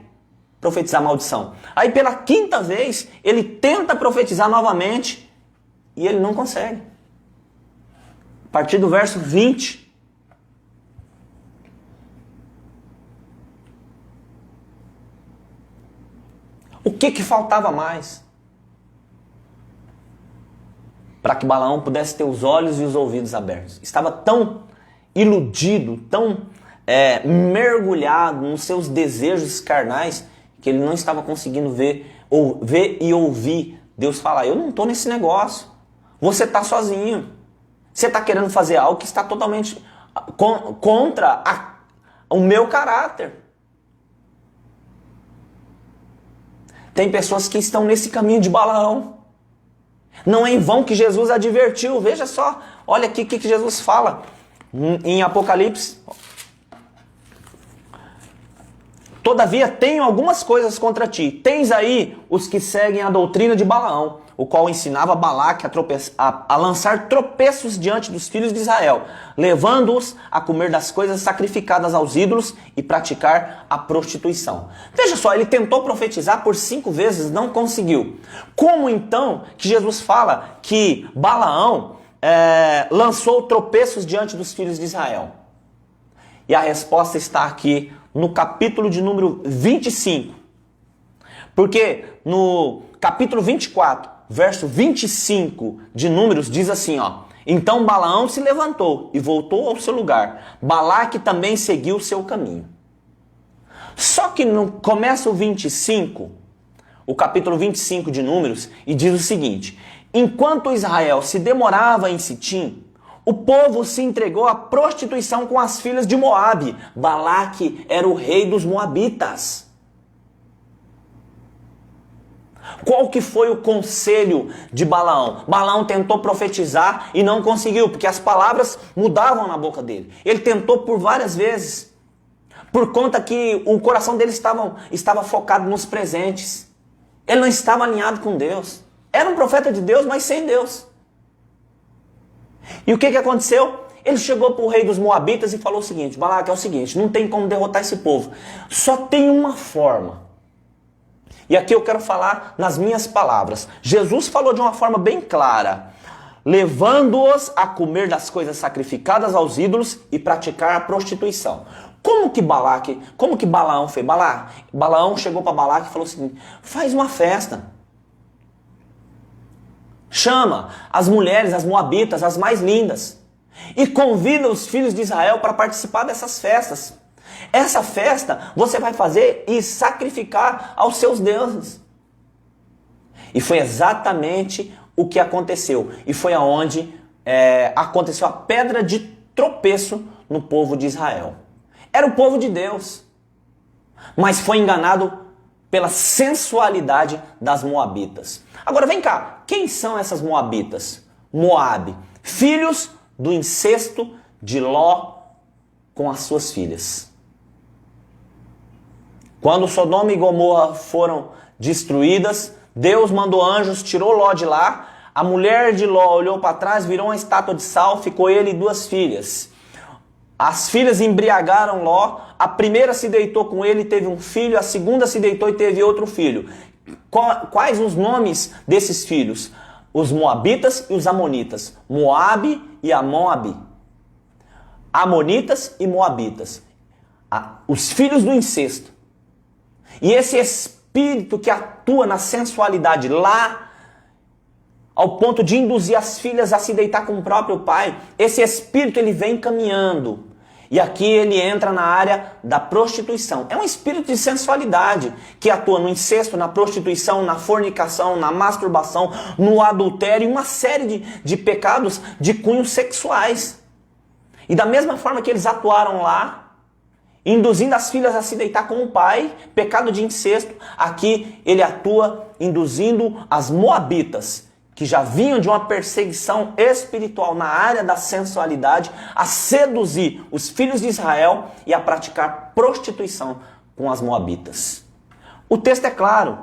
profetizar maldição. Aí pela 5ª vez, ele tenta profetizar novamente e ele não consegue. A partir do verso 20... O que faltava mais? para que Balaão pudesse ter os olhos e os ouvidos abertos. Estava tão iludido, tão mergulhado nos seus desejos carnais, que ele não estava conseguindo ver e ouvir Deus falar: eu não estou nesse negócio, você está sozinho, você está querendo fazer algo que está totalmente contra o meu caráter. Tem pessoas que estão nesse caminho de Balaão. Não é em vão que Jesus advertiu. Veja só, olha aqui o que Jesus fala em Apocalipse. Todavia tenho algumas coisas contra ti. Tens aí os que seguem a doutrina de Balaão, o qual ensinava Balaque a lançar tropeços diante dos filhos de Israel, levando-os a comer das coisas sacrificadas aos ídolos e praticar a prostituição. Veja só, ele tentou profetizar por 5 vezes, não conseguiu. Como então que Jesus fala que Balaão lançou tropeços diante dos filhos de Israel? E a resposta está aqui no capítulo de número 25. Porque no capítulo 24, verso 25 de Números, diz assim, ó: então Balaão se levantou e voltou ao seu lugar. Balaque também seguiu o seu caminho. Só que começa o 25, o capítulo 25 de Números, e diz o seguinte: enquanto Israel se demorava em Sitim, o povo se entregou à prostituição com as filhas de Moabe. Balaque era o rei dos Moabitas. Qual que foi o conselho de Balaão? Balaão tentou profetizar e não conseguiu, porque as palavras mudavam na boca dele. Ele tentou por várias vezes, por conta que o coração dele estava focado nos presentes. Ele não estava alinhado com Deus. Era um profeta de Deus, mas sem Deus. E o que aconteceu? Ele chegou para o rei dos Moabitas e falou o seguinte: Balaque, é o seguinte, não tem como derrotar esse povo. Só tem uma forma. E aqui eu quero falar nas minhas palavras. Jesus falou de uma forma bem clara: levando-os a comer das coisas sacrificadas aos ídolos e praticar a prostituição. Como que Balaão fez? Balaão chegou para Balaque e falou o seguinte: faz uma festa. Chama as mulheres, as moabitas, as mais lindas, e convida os filhos de Israel para participar dessas festas. Essa festa você vai fazer e sacrificar aos seus deuses. E foi exatamente o que aconteceu. E foi aonde aconteceu a pedra de tropeço no povo de Israel. Era o povo de Deus, mas foi enganado pela sensualidade das moabitas. Agora vem cá, quem são essas moabitas? Moabe, filhos do incesto de Ló com as suas filhas. Quando Sodoma e Gomorra foram destruídas, Deus mandou anjos, tirou Ló de lá. A mulher de Ló olhou para trás, virou uma estátua de sal, ficou ele e 2 filhas. As filhas embriagaram Ló, a primeira se deitou com ele e teve um filho, a segunda se deitou e teve outro filho. Quais os nomes desses filhos? Os Moabitas e os Amonitas. Moabe e Amoabe. Amonitas e Moabitas. Os filhos do incesto. E esse espírito que atua na sensualidade lá, ao ponto de induzir as filhas a se deitar com o próprio pai, esse espírito ele vem caminhando. E aqui ele entra na área da prostituição. É um espírito de sensualidade que atua no incesto, na prostituição, na fornicação, na masturbação, no adultério e uma série de pecados de cunhos sexuais. E da mesma forma que eles atuaram lá, induzindo as filhas a se deitar com o pai, pecado de incesto, aqui ele atua induzindo as moabitas, que já vinham de uma perseguição espiritual na área da sensualidade, a seduzir os filhos de Israel e a praticar prostituição com as moabitas. O texto é claro.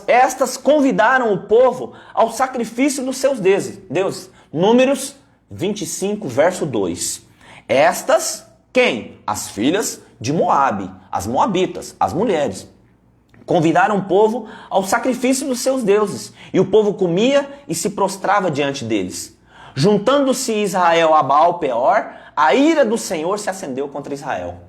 Estas convidaram o povo ao sacrifício dos seus deuses. Números 25, verso 2. Estas, quem? As filhas de Moabe, as moabitas, as mulheres. Convidaram o povo ao sacrifício dos seus deuses, e o povo comia e se prostrava diante deles. Juntando-se Israel a Baal Peor, a ira do Senhor se acendeu contra Israel.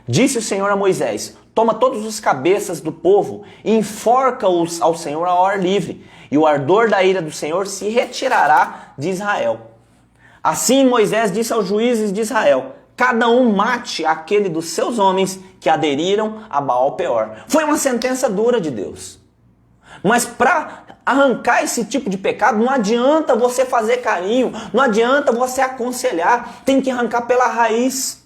Disse o Senhor a Moisés: toma todos os cabeças do povo e enforca-os ao Senhor ao ar livre, e o ardor da ira do Senhor se retirará de Israel. Assim Moisés disse aos juízes de Israel: cada um mate aquele dos seus homens que aderiram a Baal-Peor. Foi uma sentença dura de Deus. Mas para arrancar esse tipo de pecado, não adianta você fazer carinho, não adianta você aconselhar, tem que arrancar pela raiz.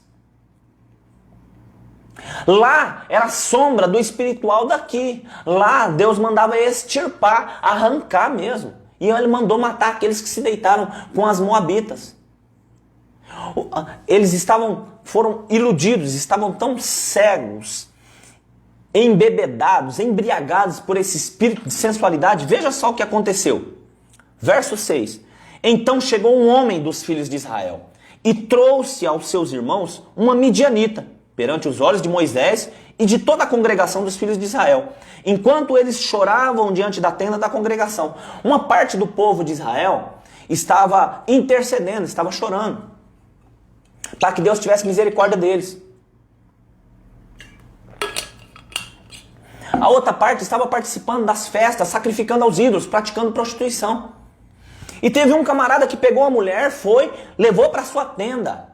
Lá era sombra do espiritual daqui. Lá Deus mandava extirpar, arrancar mesmo. E ele mandou matar aqueles que se deitaram com as moabitas. Eles foram iludidos, estavam tão cegos, embebedados, embriagados por esse espírito de sensualidade. Veja só o que aconteceu. Verso 6. Então chegou um homem dos filhos de Israel e trouxe aos seus irmãos uma midianita, perante os olhos de Moisés e de toda a congregação dos filhos de Israel, enquanto eles choravam diante da tenda da congregação. Uma parte do povo de Israel estava intercedendo, estava chorando, para que Deus tivesse misericórdia deles. A outra parte estava participando das festas, sacrificando aos ídolos, praticando prostituição. E teve um camarada que pegou a mulher, levou para sua tenda,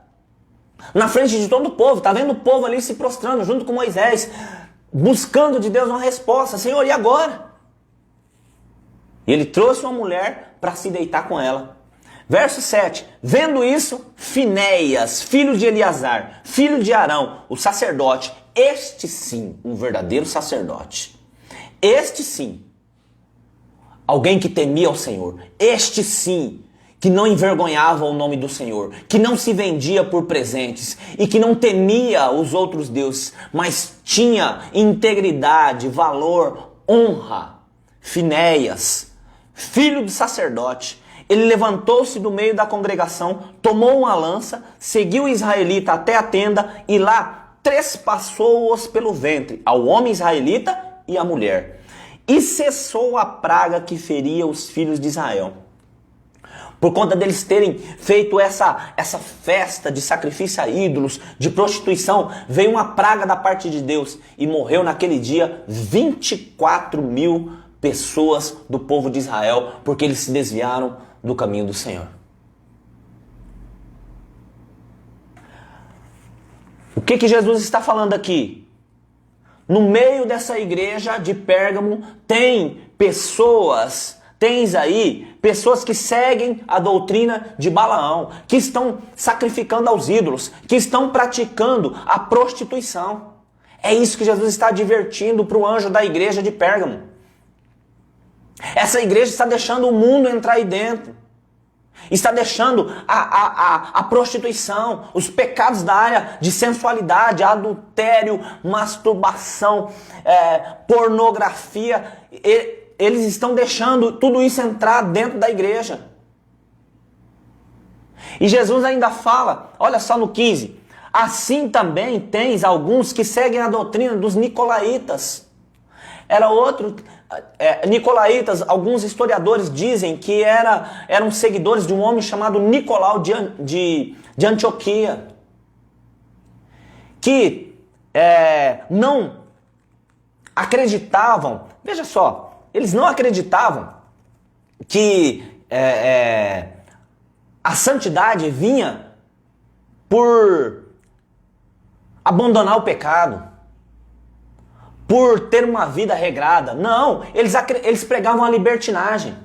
na frente de todo o povo. Está vendo o povo ali se prostrando junto com Moisés, buscando de Deus uma resposta. Senhor, e agora? E ele trouxe uma mulher para se deitar com ela. Verso 7. Vendo isso, Finéias, filho de Eleazar, filho de Arão, o sacerdote, este sim, um verdadeiro sacerdote, este sim, alguém que temia ao Senhor, este sim, que não envergonhava o nome do Senhor, que não se vendia por presentes e que não temia os outros deuses, mas tinha integridade, valor, honra. Finéias, filho de sacerdote, ele levantou-se do meio da congregação, tomou uma lança, seguiu o israelita até a tenda e lá trespassou-os pelo ventre, ao homem israelita e à mulher. E cessou a praga que feria os filhos de Israel. Por conta deles terem feito essa festa de sacrifício a ídolos, de prostituição, veio uma praga da parte de Deus e morreu naquele dia 24.000 pessoas do povo de Israel, porque eles se desviaram do caminho do Senhor. O que Jesus está falando aqui? No meio dessa igreja de Pérgamo tens aí pessoas que seguem a doutrina de Balaão, que estão sacrificando aos ídolos, que estão praticando a prostituição. É isso que Jesus está advertindo para o anjo da igreja de Pérgamo. Essa igreja está deixando o mundo entrar aí dentro. Está deixando a prostituição, os pecados da área de sensualidade, adultério, masturbação, pornografia. Eles estão deixando tudo isso entrar dentro da igreja. E Jesus ainda fala, olha só no 15. Assim também tens alguns que seguem a doutrina dos nicolaítas. Era outro... Nicolaítas, alguns historiadores dizem que eram seguidores de um homem chamado Nicolau de Antioquia, que não acreditavam, veja só, eles não acreditavam que a santidade vinha por abandonar o pecado, por ter uma vida regrada. Não, eles pregavam a libertinagem.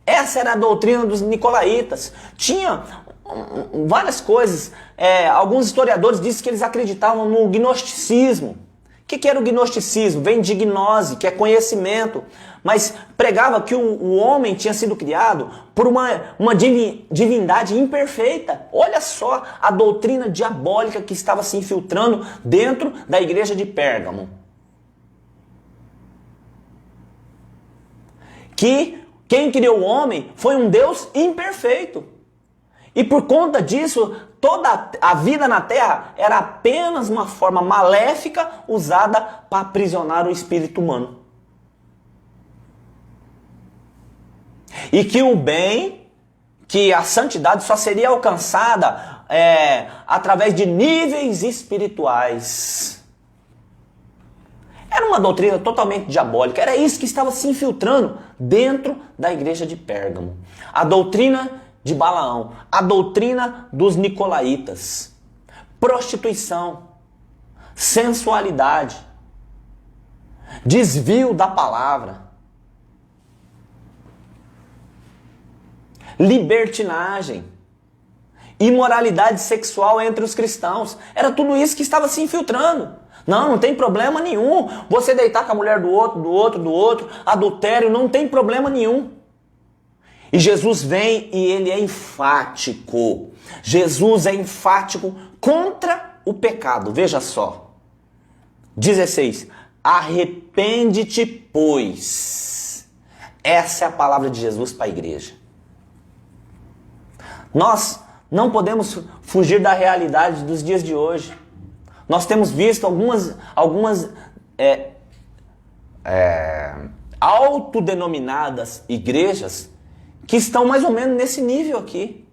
Essa era a doutrina dos nicolaítas. Tinha várias coisas. Alguns historiadores dizem que eles acreditavam no gnosticismo. O que era o gnosticismo? Vem de gnose, que é conhecimento. Mas pregava que o homem tinha sido criado por uma divindade imperfeita. Olha só a doutrina diabólica que estava se infiltrando dentro da igreja de Pérgamo. Que quem criou o homem foi um Deus imperfeito. E por conta disso, toda a vida na terra era apenas uma forma maléfica usada para aprisionar o espírito humano. E que o bem, que a santidade só seria alcançada através de níveis espirituais. Era uma doutrina totalmente diabólica. Era isso que estava se infiltrando dentro da igreja de Pérgamo. A doutrina de Balaão, a doutrina dos nicolaítas, prostituição, sensualidade, desvio da palavra, libertinagem, imoralidade sexual entre os cristãos. Era tudo isso que estava se infiltrando. Não tem problema nenhum. Você deitar com a mulher do outro, adultério, não tem problema nenhum. E Jesus vem e ele é enfático. Jesus é enfático contra o pecado. Veja só. 16. Arrepende-te, pois. Essa é a palavra de Jesus para a igreja. Nós não podemos fugir da realidade dos dias de hoje. Nós temos visto algumas autodenominadas igrejas que estão mais ou menos nesse nível aqui.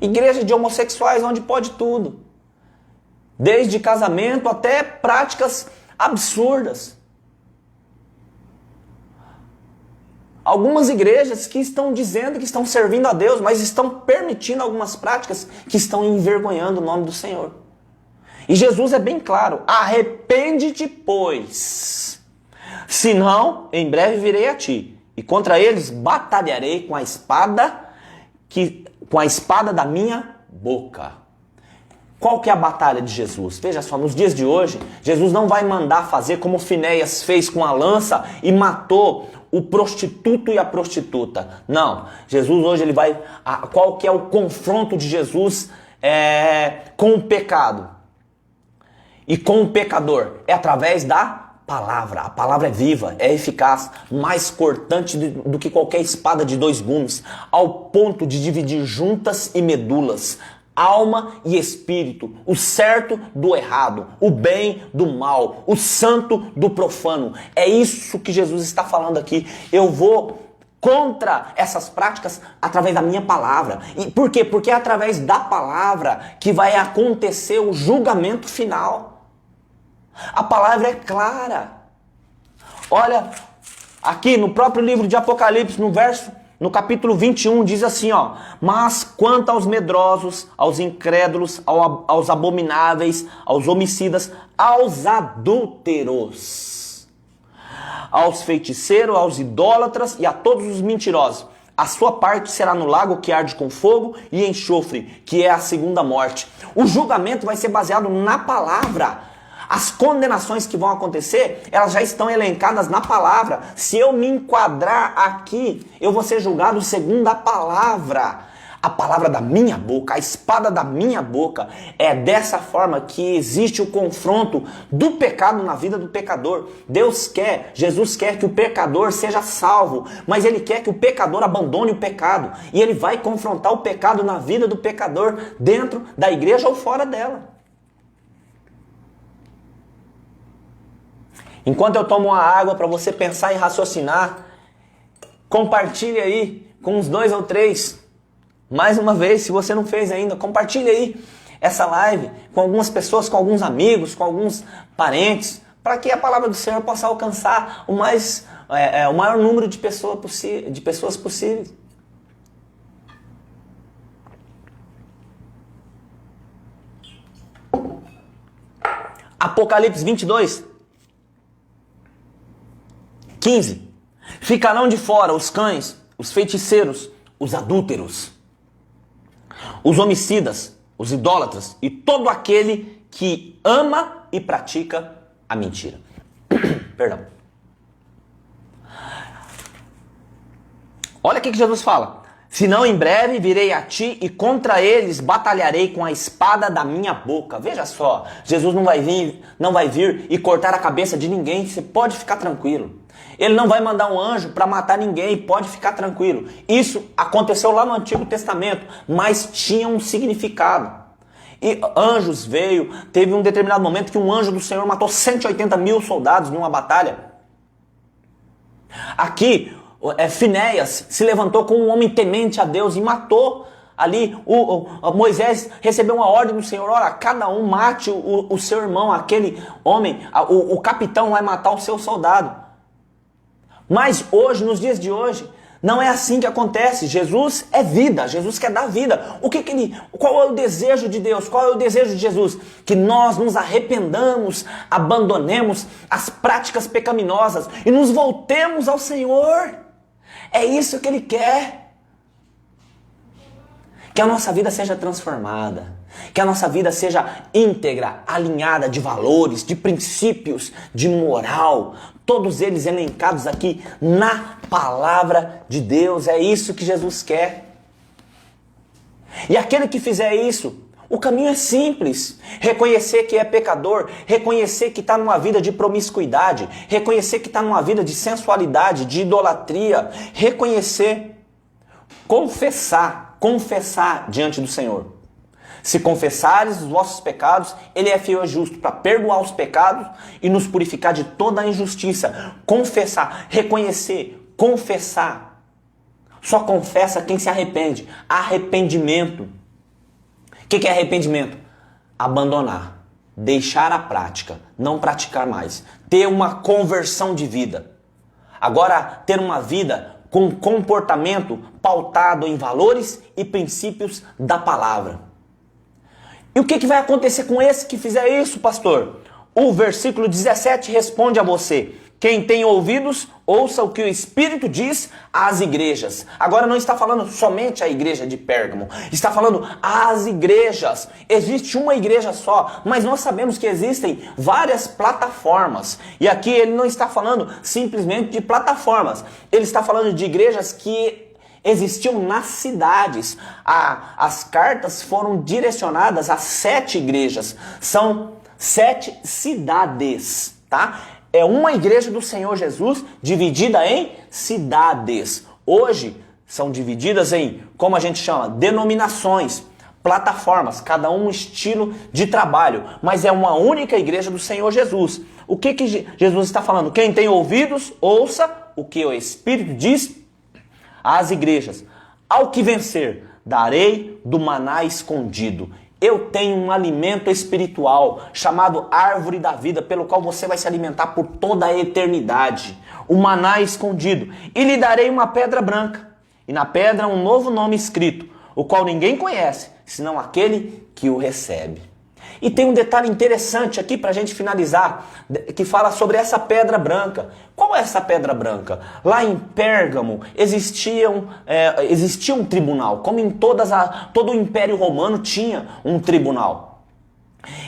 Igreja de homossexuais onde pode tudo. Desde casamento até práticas absurdas. Algumas igrejas que estão dizendo que estão servindo a Deus, mas estão permitindo algumas práticas que estão envergonhando o nome do Senhor. E Jesus é bem claro: arrepende-te, pois, senão em breve virei a ti, e contra eles batalharei com a espada da minha boca. Qual que é a batalha de Jesus? Veja só, nos dias de hoje, Jesus não vai mandar fazer como Finéias fez com a lança e matou o prostituto e a prostituta. Não, Jesus hoje ele vai... Qual que é o confronto de Jesus com o pecado e com o pecador? É através da palavra. A palavra é viva, é eficaz, mais cortante do que qualquer espada de dois gumes, ao ponto de dividir juntas e medulas, alma e espírito, o certo do errado, o bem do mal, o santo do profano. É isso que Jesus está falando aqui. Eu vou contra essas práticas através da minha palavra. E por quê? Porque é através da palavra que vai acontecer o julgamento final. A palavra é clara. Olha, aqui no próprio livro de Apocalipse, no capítulo 21, diz assim, ó: mas quanto aos medrosos, aos incrédulos, aos abomináveis, aos homicidas, aos adúlteros, aos feiticeiros, aos idólatras e a todos os mentirosos, a sua parte será no lago que arde com fogo e enxofre, que é a segunda morte. O julgamento vai ser baseado na palavra. As condenações que vão acontecer, elas já estão elencadas na palavra. Se eu me enquadrar aqui, eu vou ser julgado segundo a palavra da minha boca, a espada da minha boca. É dessa forma que existe o confronto do pecado na vida do pecador. Jesus quer que o pecador seja salvo, mas ele quer que o pecador abandone o pecado. E ele vai confrontar o pecado na vida do pecador, dentro da igreja ou fora dela. Enquanto eu tomo uma água para você pensar e raciocinar, compartilhe aí com uns 2 ou 3. Mais uma vez, se você não fez ainda, compartilhe aí essa live com algumas pessoas, com alguns amigos, com alguns parentes, para que a palavra do Senhor possa alcançar o maior número de pessoas possíveis. Apocalipse 22. 15. Ficarão de fora os cães, os feiticeiros, os adúlteros, os homicidas, os idólatras e todo aquele que ama e pratica a mentira. Perdão. Olha o que Jesus fala. Senão em breve virei a ti e contra eles batalharei com a espada da minha boca. Veja só, Jesus não vai vir e cortar a cabeça de ninguém. Você pode ficar tranquilo. Ele não vai mandar um anjo para matar ninguém, pode ficar tranquilo. Isso aconteceu lá no Antigo Testamento, mas tinha um significado. E anjos teve um determinado momento que um anjo do Senhor matou 180 mil soldados numa batalha. Aqui, Finéias se levantou como um homem temente a Deus e matou Ali Moisés recebeu uma ordem do Senhor: olha, cada um mate o seu irmão, aquele homem, o capitão vai matar o seu soldado. Mas hoje, nos dias de hoje, não é assim que acontece. Jesus é vida, Jesus quer dar vida. Qual é o desejo de Deus? Qual é o desejo de Jesus? Que nós nos arrependamos, abandonemos as práticas pecaminosas e nos voltemos ao Senhor. É isso que Ele quer. Que a nossa vida seja transformada, que a nossa vida seja íntegra, alinhada de valores, de princípios, de moral, todos eles elencados aqui na palavra de Deus. É isso que Jesus quer. E aquele que fizer isso, o caminho é simples: reconhecer que é pecador, reconhecer que está numa vida de promiscuidade, reconhecer que está numa vida de sensualidade, de idolatria, reconhecer, confessar diante do Senhor. Se confessares os vossos pecados, Ele é fiel e justo para perdoar os pecados e nos purificar de toda a injustiça. Confessar, reconhecer, confessar. Só confessa quem se arrepende. Arrependimento. O que é arrependimento? Abandonar, deixar a prática, não praticar mais. Ter uma conversão de vida. Agora, ter uma vida com comportamento pautado em valores e princípios da palavra. E o que vai acontecer com esse que fizer isso, pastor? O versículo 17 responde a você: quem tem ouvidos, ouça o que o Espírito diz às igrejas. Agora não está falando somente a igreja de Pérgamo, está falando às igrejas. Existe uma igreja só, mas nós sabemos que existem várias plataformas. E aqui ele não está falando simplesmente de plataformas, ele está falando de igrejas que existiam nas cidades. As cartas foram direcionadas a 7 igrejas. São 7 cidades, tá? É uma igreja do Senhor Jesus dividida em cidades. Hoje são divididas em, como a gente chama, denominações, plataformas, cada um estilo de trabalho. Mas é uma única igreja do Senhor Jesus. O que Jesus está falando? Quem tem ouvidos, ouça o que o Espírito diz às igrejas. Ao que vencer, darei do maná escondido. Eu tenho um alimento espiritual chamado árvore da vida, pelo qual você vai se alimentar por toda a eternidade. O maná escondido. E lhe darei uma pedra branca, e na pedra um novo nome escrito, o qual ninguém conhece, senão aquele que o recebe. E tem um detalhe interessante aqui para a gente finalizar, que fala sobre essa pedra branca. Qual é essa pedra branca? Lá em Pérgamo existia um tribunal, como em todo o Império Romano tinha um tribunal.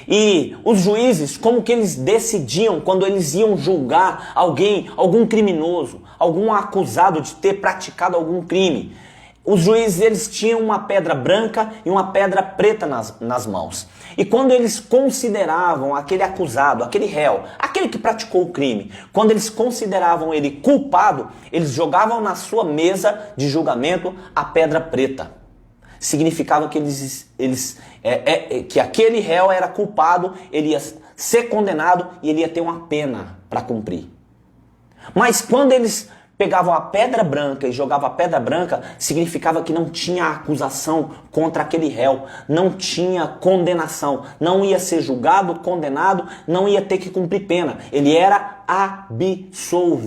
E os juízes, como que eles decidiam quando eles iam julgar algum criminoso, algum acusado de ter praticado algum crime? Os juízes, eles tinham uma pedra branca e uma pedra preta nas mãos. E quando eles consideravam aquele acusado, aquele réu, aquele que praticou o crime, quando eles consideravam ele culpado, eles jogavam na sua mesa de julgamento a pedra preta. Significava que que aquele réu era culpado, ele ia ser condenado e ele ia ter uma pena para cumprir. Mas quando eles pegavam a pedra branca e jogavam a pedra branca, significava que não tinha acusação contra aquele réu, não tinha condenação, não ia ser julgado, condenado, não ia ter que cumprir pena, ele era absolvido.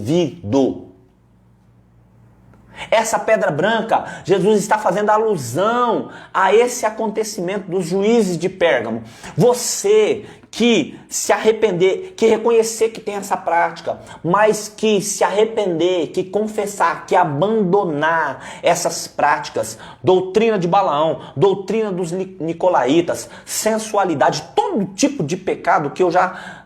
Essa pedra branca, Jesus está fazendo alusão a esse acontecimento dos juízes de Pérgamo. Você que se arrepender, que reconhecer que tem essa prática, mas que se arrepender, que confessar, que abandonar essas práticas, doutrina de Balaão, doutrina dos nicolaítas, sensualidade, todo tipo de pecado que eu já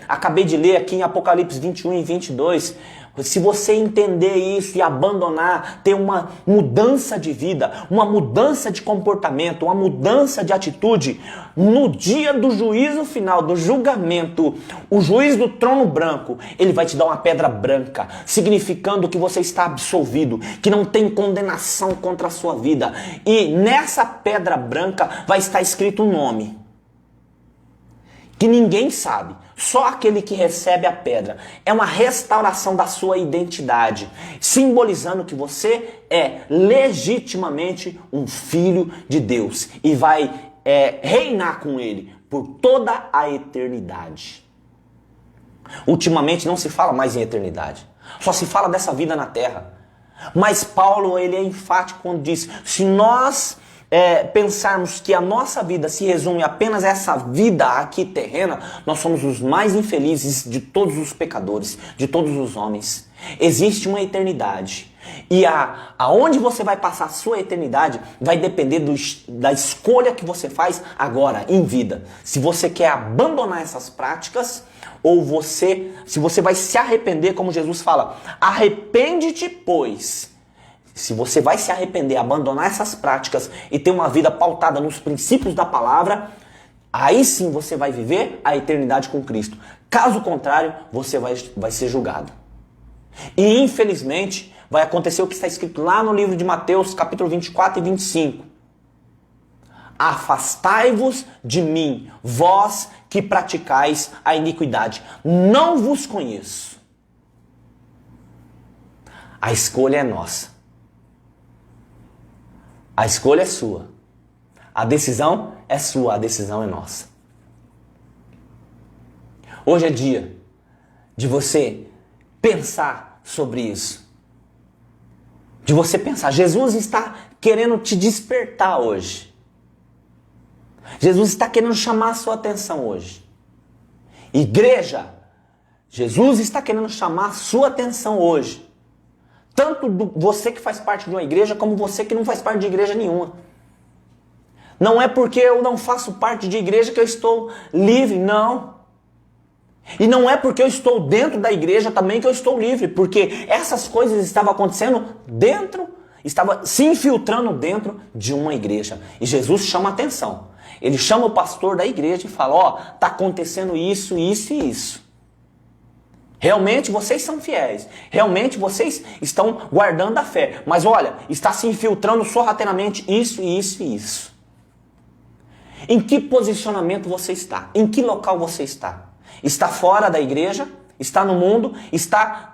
acabei de ler aqui em Apocalipse 21 e 22, se você entender isso e abandonar, ter uma mudança de vida, uma mudança de comportamento, uma mudança de atitude, no dia do juízo final, do julgamento, o juiz do trono branco, ele vai te dar uma pedra branca, significando que você está absolvido, que não tem condenação contra a sua vida. E nessa pedra branca vai estar escrito um nome. que ninguém sabe, só aquele que recebe a pedra. É uma restauração da sua identidade, simbolizando que você é legitimamente um filho de Deus e vai reinar com Ele por toda a eternidade. Ultimamente não se fala mais em eternidade, só se fala dessa vida na terra. Mas Paulo, ele é enfático quando diz, se nós pensarmos que a nossa vida se resume apenas a essa vida aqui terrena, nós somos os mais infelizes de todos os pecadores, de todos os homens. Existe uma eternidade. E aonde você vai passar a sua eternidade vai depender da escolha que você faz agora, em vida. Se você quer abandonar essas práticas, ou se você vai se arrepender, como Jesus fala, arrepende-te, pois. Se você vai se arrepender, abandonar essas práticas e ter uma vida pautada nos princípios da palavra, aí sim você vai viver a eternidade com Cristo. Caso contrário, você vai ser julgado. E infelizmente, vai acontecer o que está escrito lá no livro de Mateus, capítulo 24 e 25. Afastai-vos de mim, vós que praticais a iniquidade. Não vos conheço. A escolha é nossa. A escolha é sua. A decisão é sua, a decisão é nossa. Hoje é dia de você pensar sobre isso. De você pensar, Jesus está querendo te despertar hoje. Jesus está querendo chamar a sua atenção hoje. Igreja, Jesus está querendo chamar a sua atenção hoje. Tanto você que faz parte de uma igreja, como você que não faz parte de igreja nenhuma. Não é porque eu não faço parte de igreja que eu estou livre, não. E não é porque eu estou dentro da igreja também que eu estou livre, porque essas coisas estavam acontecendo estava se infiltrando dentro de uma igreja. E Jesus chama a atenção. Ele chama o pastor da igreja e fala, está acontecendo isso, isso e isso. Realmente vocês são fiéis, realmente vocês estão guardando a fé, mas olha, está se infiltrando sorrateiramente isso e isso e isso. Em que posicionamento você está? Em que local você está? Está fora da igreja? Está no mundo? Está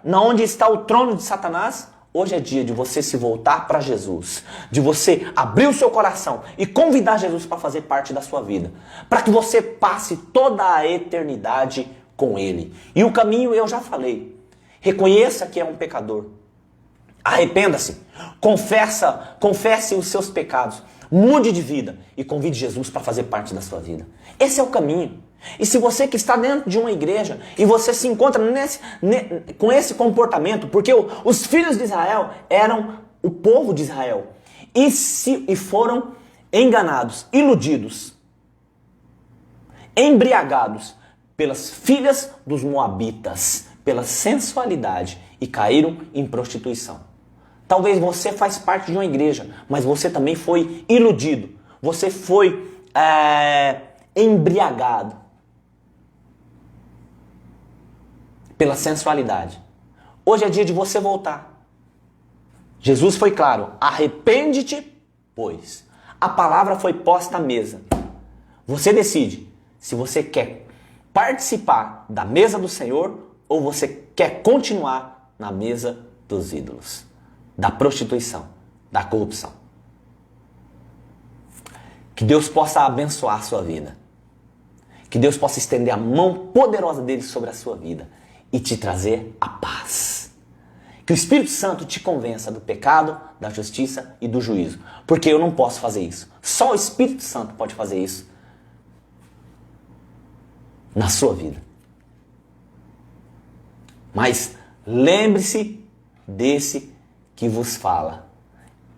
onde está o trono de Satanás? Hoje é dia de você se voltar para Jesus, de você abrir o seu coração e convidar Jesus para fazer parte da sua vida, para que você passe toda a eternidade com Ele. E o caminho eu já falei. Reconheça que é um pecador. Arrependa-se. Confesse os seus pecados. Mude de vida e convide Jesus para fazer parte da sua vida. Esse é o caminho. E se você que está dentro de uma igreja e você se encontra com esse comportamento, porque os filhos de Israel eram o povo de Israel e foram enganados, iludidos, embriagados pelas filhas dos moabitas, pela sensualidade e caíram em prostituição. Talvez você faz parte de uma igreja, mas você também foi iludido, você foi embriagado pela sensualidade. Hoje é dia de você voltar. Jesus foi claro, arrepende-te, pois. A palavra foi posta à mesa. Você decide se você quer participar da mesa do Senhor ou você quer continuar na mesa dos ídolos, da prostituição, da corrupção. Que Deus possa abençoar a sua vida. Que Deus possa estender a mão poderosa dele sobre a sua vida e te trazer a paz. Que o Espírito Santo te convença do pecado, da justiça e do juízo. Porque eu não posso fazer isso. Só o Espírito Santo pode fazer isso na sua vida. Mas lembre-se desse que vos fala.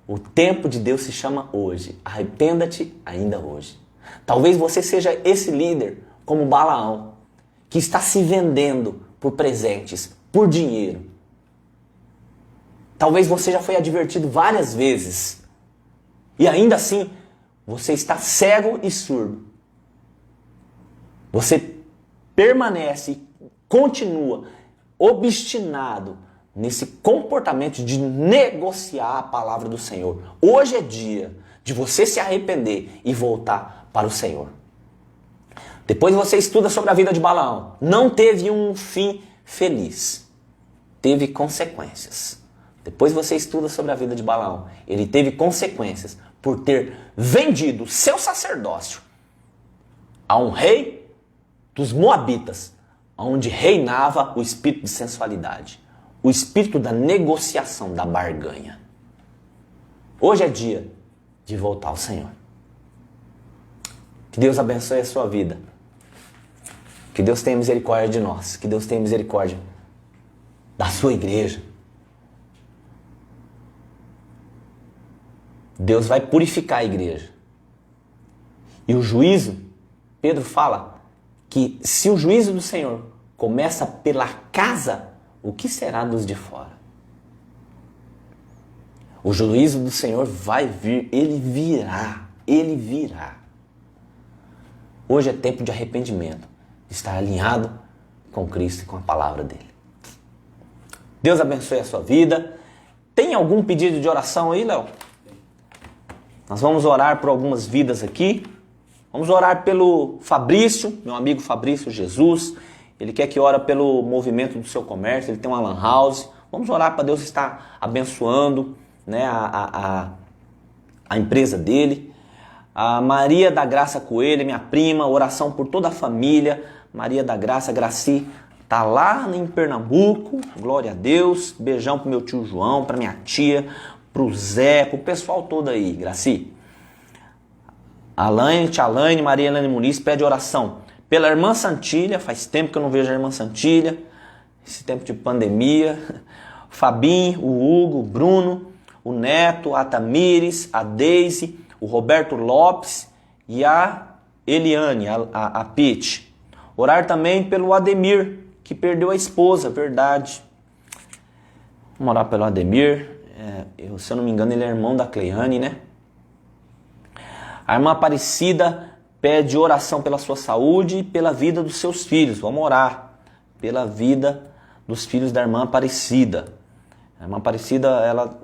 O tempo de Deus se chama hoje. Arrependa-te ainda hoje. Talvez você seja esse líder, como Balaão, que está se vendendo por presentes, por dinheiro. Talvez você já foi advertido várias vezes. E ainda assim, você está cego e surdo. Você permanece, continua obstinado nesse comportamento de negociar a palavra do Senhor. Hoje é dia de você se arrepender e voltar para o Senhor. Depois você estuda sobre a vida de Balaão. Não teve um fim feliz. Teve consequências. Depois você estuda sobre a vida de Balaão. Ele teve consequências por ter vendido seu sacerdócio a um rei dos Moabitas, onde reinava o espírito de sensualidade, o espírito da negociação, da barganha. Hoje é dia de voltar ao Senhor. Que Deus abençoe a sua vida. Que Deus tenha misericórdia de nós. Que Deus tenha misericórdia da sua igreja. Deus vai purificar a igreja. E o juízo, Pedro fala que se o juízo do Senhor começa pela casa, o que será dos de fora? O juízo do Senhor vai vir, ele virá, ele virá. Hoje é tempo de arrependimento, de estar alinhado com Cristo e com a palavra dele. Deus abençoe a sua vida. Tem algum pedido de oração aí, Léo? Nós vamos orar por algumas vidas aqui. Vamos orar pelo Fabrício, meu amigo Fabrício Jesus. Ele quer que ore pelo movimento do seu comércio. Ele tem uma lan house. Vamos orar para Deus estar abençoando, né, a empresa dele. A Maria da Graça Coelho, minha prima, oração por toda a família. Maria da Graça, Graci, tá lá em Pernambuco, glória a Deus. Beijão pro meu tio João, pra minha tia, pro Zé, pro pessoal todo aí, Graci. Alaine, tia Alaine, Maria Helene Muniz pede oração pela irmã Santilha. Faz tempo que eu não vejo a irmã Santilha, esse tempo de pandemia. Fabinho, o Hugo, o Bruno, o Neto, a Tamires, a Deise, o Roberto Lopes e a Eliane, a Pete. Orar também pelo Ademir, que perdeu a esposa, verdade. Vamos orar pelo Ademir. Se eu não me engano, ele é irmão da Cleiane, né? A irmã Aparecida pede oração pela sua saúde e pela vida dos seus filhos. Vamos orar pela vida dos filhos da irmã Aparecida. A irmã Aparecida, ela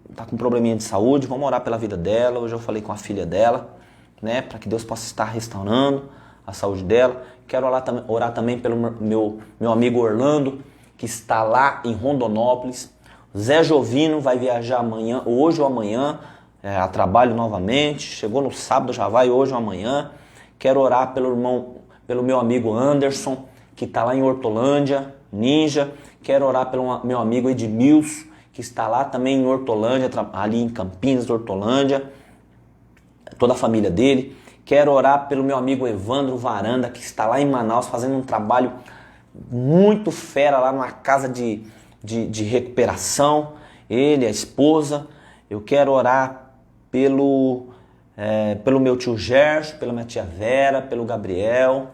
está com um probleminha de saúde. Vamos orar pela vida dela. Hoje eu falei com a filha dela, né, para que Deus possa estar restaurando a saúde dela. Quero orar também pelo meu amigo Orlando, que está lá em Rondonópolis. Zé Jovino vai viajar amanhã, hoje ou amanhã, a trabalho novamente. Chegou no sábado, já vai hoje ou amanhã. Quero orar pelo meu amigo Anderson, que está lá em Hortolândia, Ninja. Quero orar pelo meu amigo Edmilson, que está lá também em Hortolândia, ali em Campinas, Hortolândia. Toda a família dele. Quero orar pelo meu amigo Evandro Varanda, que está lá em Manaus, fazendo um trabalho muito fera lá numa casa de recuperação. Ele, a esposa. Eu quero orar pelo meu tio Gerson, pela minha tia Vera, pelo Gabriel.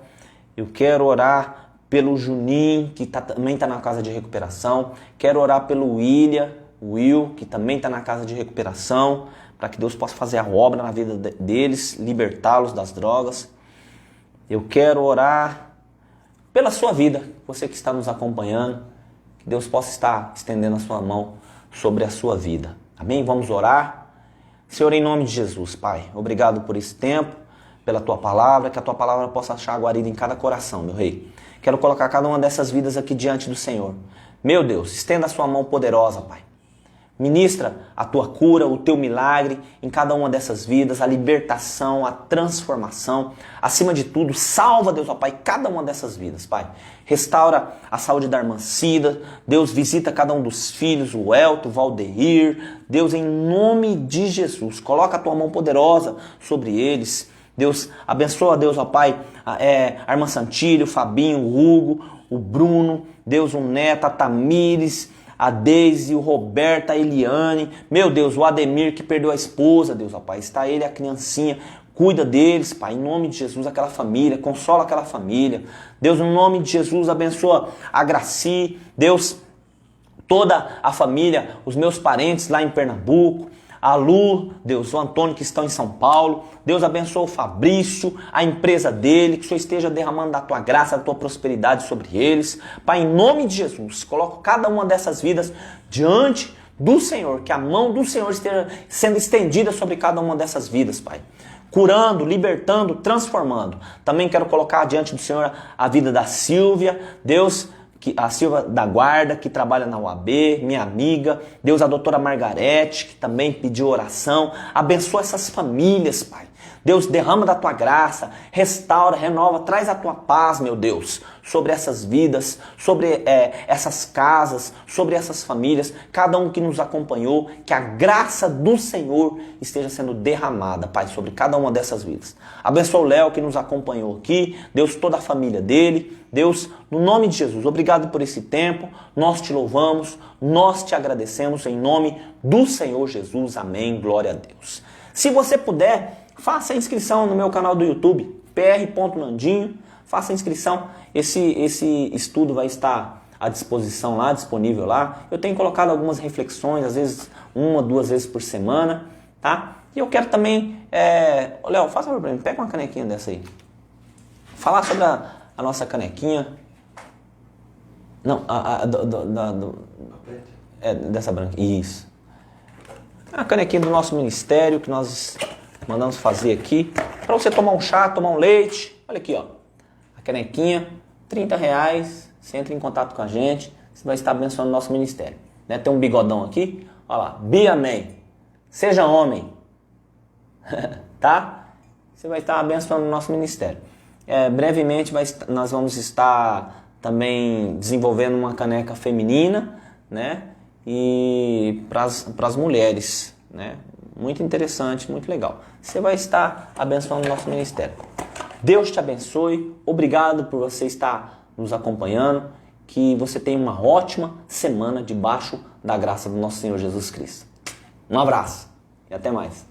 Eu quero orar pelo Juninho, que também está na casa de recuperação. Quero orar pelo Will, que também está na casa de recuperação, para que Deus possa fazer a obra na vida deles, libertá-los das drogas. Eu quero orar pela sua vida, você que está nos acompanhando, que Deus possa estar estendendo a sua mão sobre a sua vida. Amém? Vamos orar. Senhor, em nome de Jesus, Pai, obrigado por esse tempo, pela Tua palavra, que a Tua palavra possa achar guarida em cada coração, meu Rei. Quero colocar cada uma dessas vidas aqui diante do Senhor. Meu Deus, estenda a sua mão poderosa, Pai. Ministra a Tua cura, o Teu milagre em cada uma dessas vidas, a libertação, a transformação. Acima de tudo, salva, Deus, ó Pai, cada uma dessas vidas, Pai. Restaura a saúde da irmã Cida. Deus, visita cada um dos filhos, o Elton, o Valdeir. Deus, em nome de Jesus, coloca a Tua mão poderosa sobre eles. Deus, abençoa, Deus, ó Pai, a irmã Santilho, o Fabinho, o Hugo, o Bruno. Deus, o Neto, a Tamires, a Deise, o Roberto, a Eliane, meu Deus, o Ademir que perdeu a esposa, Deus, ó Pai, está ele, a criancinha, cuida deles, Pai, em nome de Jesus, aquela família, consola aquela família, Deus, em nome de Jesus, abençoa a Graci, Deus, toda a família, os meus parentes lá em Pernambuco, a Lu, Deus, o Antônio que estão em São Paulo. Deus abençoe o Fabrício, a empresa dele, que o Senhor esteja derramando da Tua graça, da Tua prosperidade sobre eles. Pai, em nome de Jesus, coloco cada uma dessas vidas diante do Senhor, que a mão do Senhor esteja sendo estendida sobre cada uma dessas vidas, Pai. curando, libertando, transformando. Também quero colocar diante do Senhor a vida da Silvia, Deus, a Silvia da Guarda, que trabalha na UAB, minha amiga, Deus, a doutora Margarete, que também pediu oração. Abençoa essas famílias, Pai. Deus, derrama da tua graça, restaura, renova, traz a tua paz, meu Deus, sobre essas vidas, sobre essas casas, sobre essas famílias, cada um que nos acompanhou, que a graça do Senhor esteja sendo derramada, Pai, sobre cada uma dessas vidas. Abençoa o Léo que nos acompanhou aqui, Deus, toda a família dele, Deus, no nome de Jesus, obrigado por esse tempo, nós te louvamos, nós te agradecemos em nome do Senhor Jesus, amém, glória a Deus. Se você puder, faça a inscrição no meu canal do YouTube, pr.nandinho, faça a inscrição, esse estudo vai estar à disposição lá, disponível lá. Eu tenho colocado algumas reflexões, às vezes 1 ou 2 vezes por semana, tá? E eu quero também, Léo, faça para mim, pega uma canequinha dessa aí. Falar sobre a nossa canequinha. Não, dessa branca, isso. A canequinha do nosso ministério que nós mandamos fazer aqui, para você tomar um chá, tomar um leite. Olha aqui, ó, a canequinha, R$30, você entra em contato com a gente, você vai estar abençoando o nosso ministério. Né? Tem um bigodão aqui, olha lá, Be Amém, seja homem, tá? Você vai estar abençoando o nosso ministério. Brevemente nós vamos estar também desenvolvendo uma caneca feminina, né? E para as mulheres, né? Muito interessante, muito legal. Você vai estar abençoando o nosso ministério. Deus te abençoe. Obrigado por você estar nos acompanhando. Que você tenha uma ótima semana debaixo da graça do nosso Senhor Jesus Cristo. Um abraço e até mais.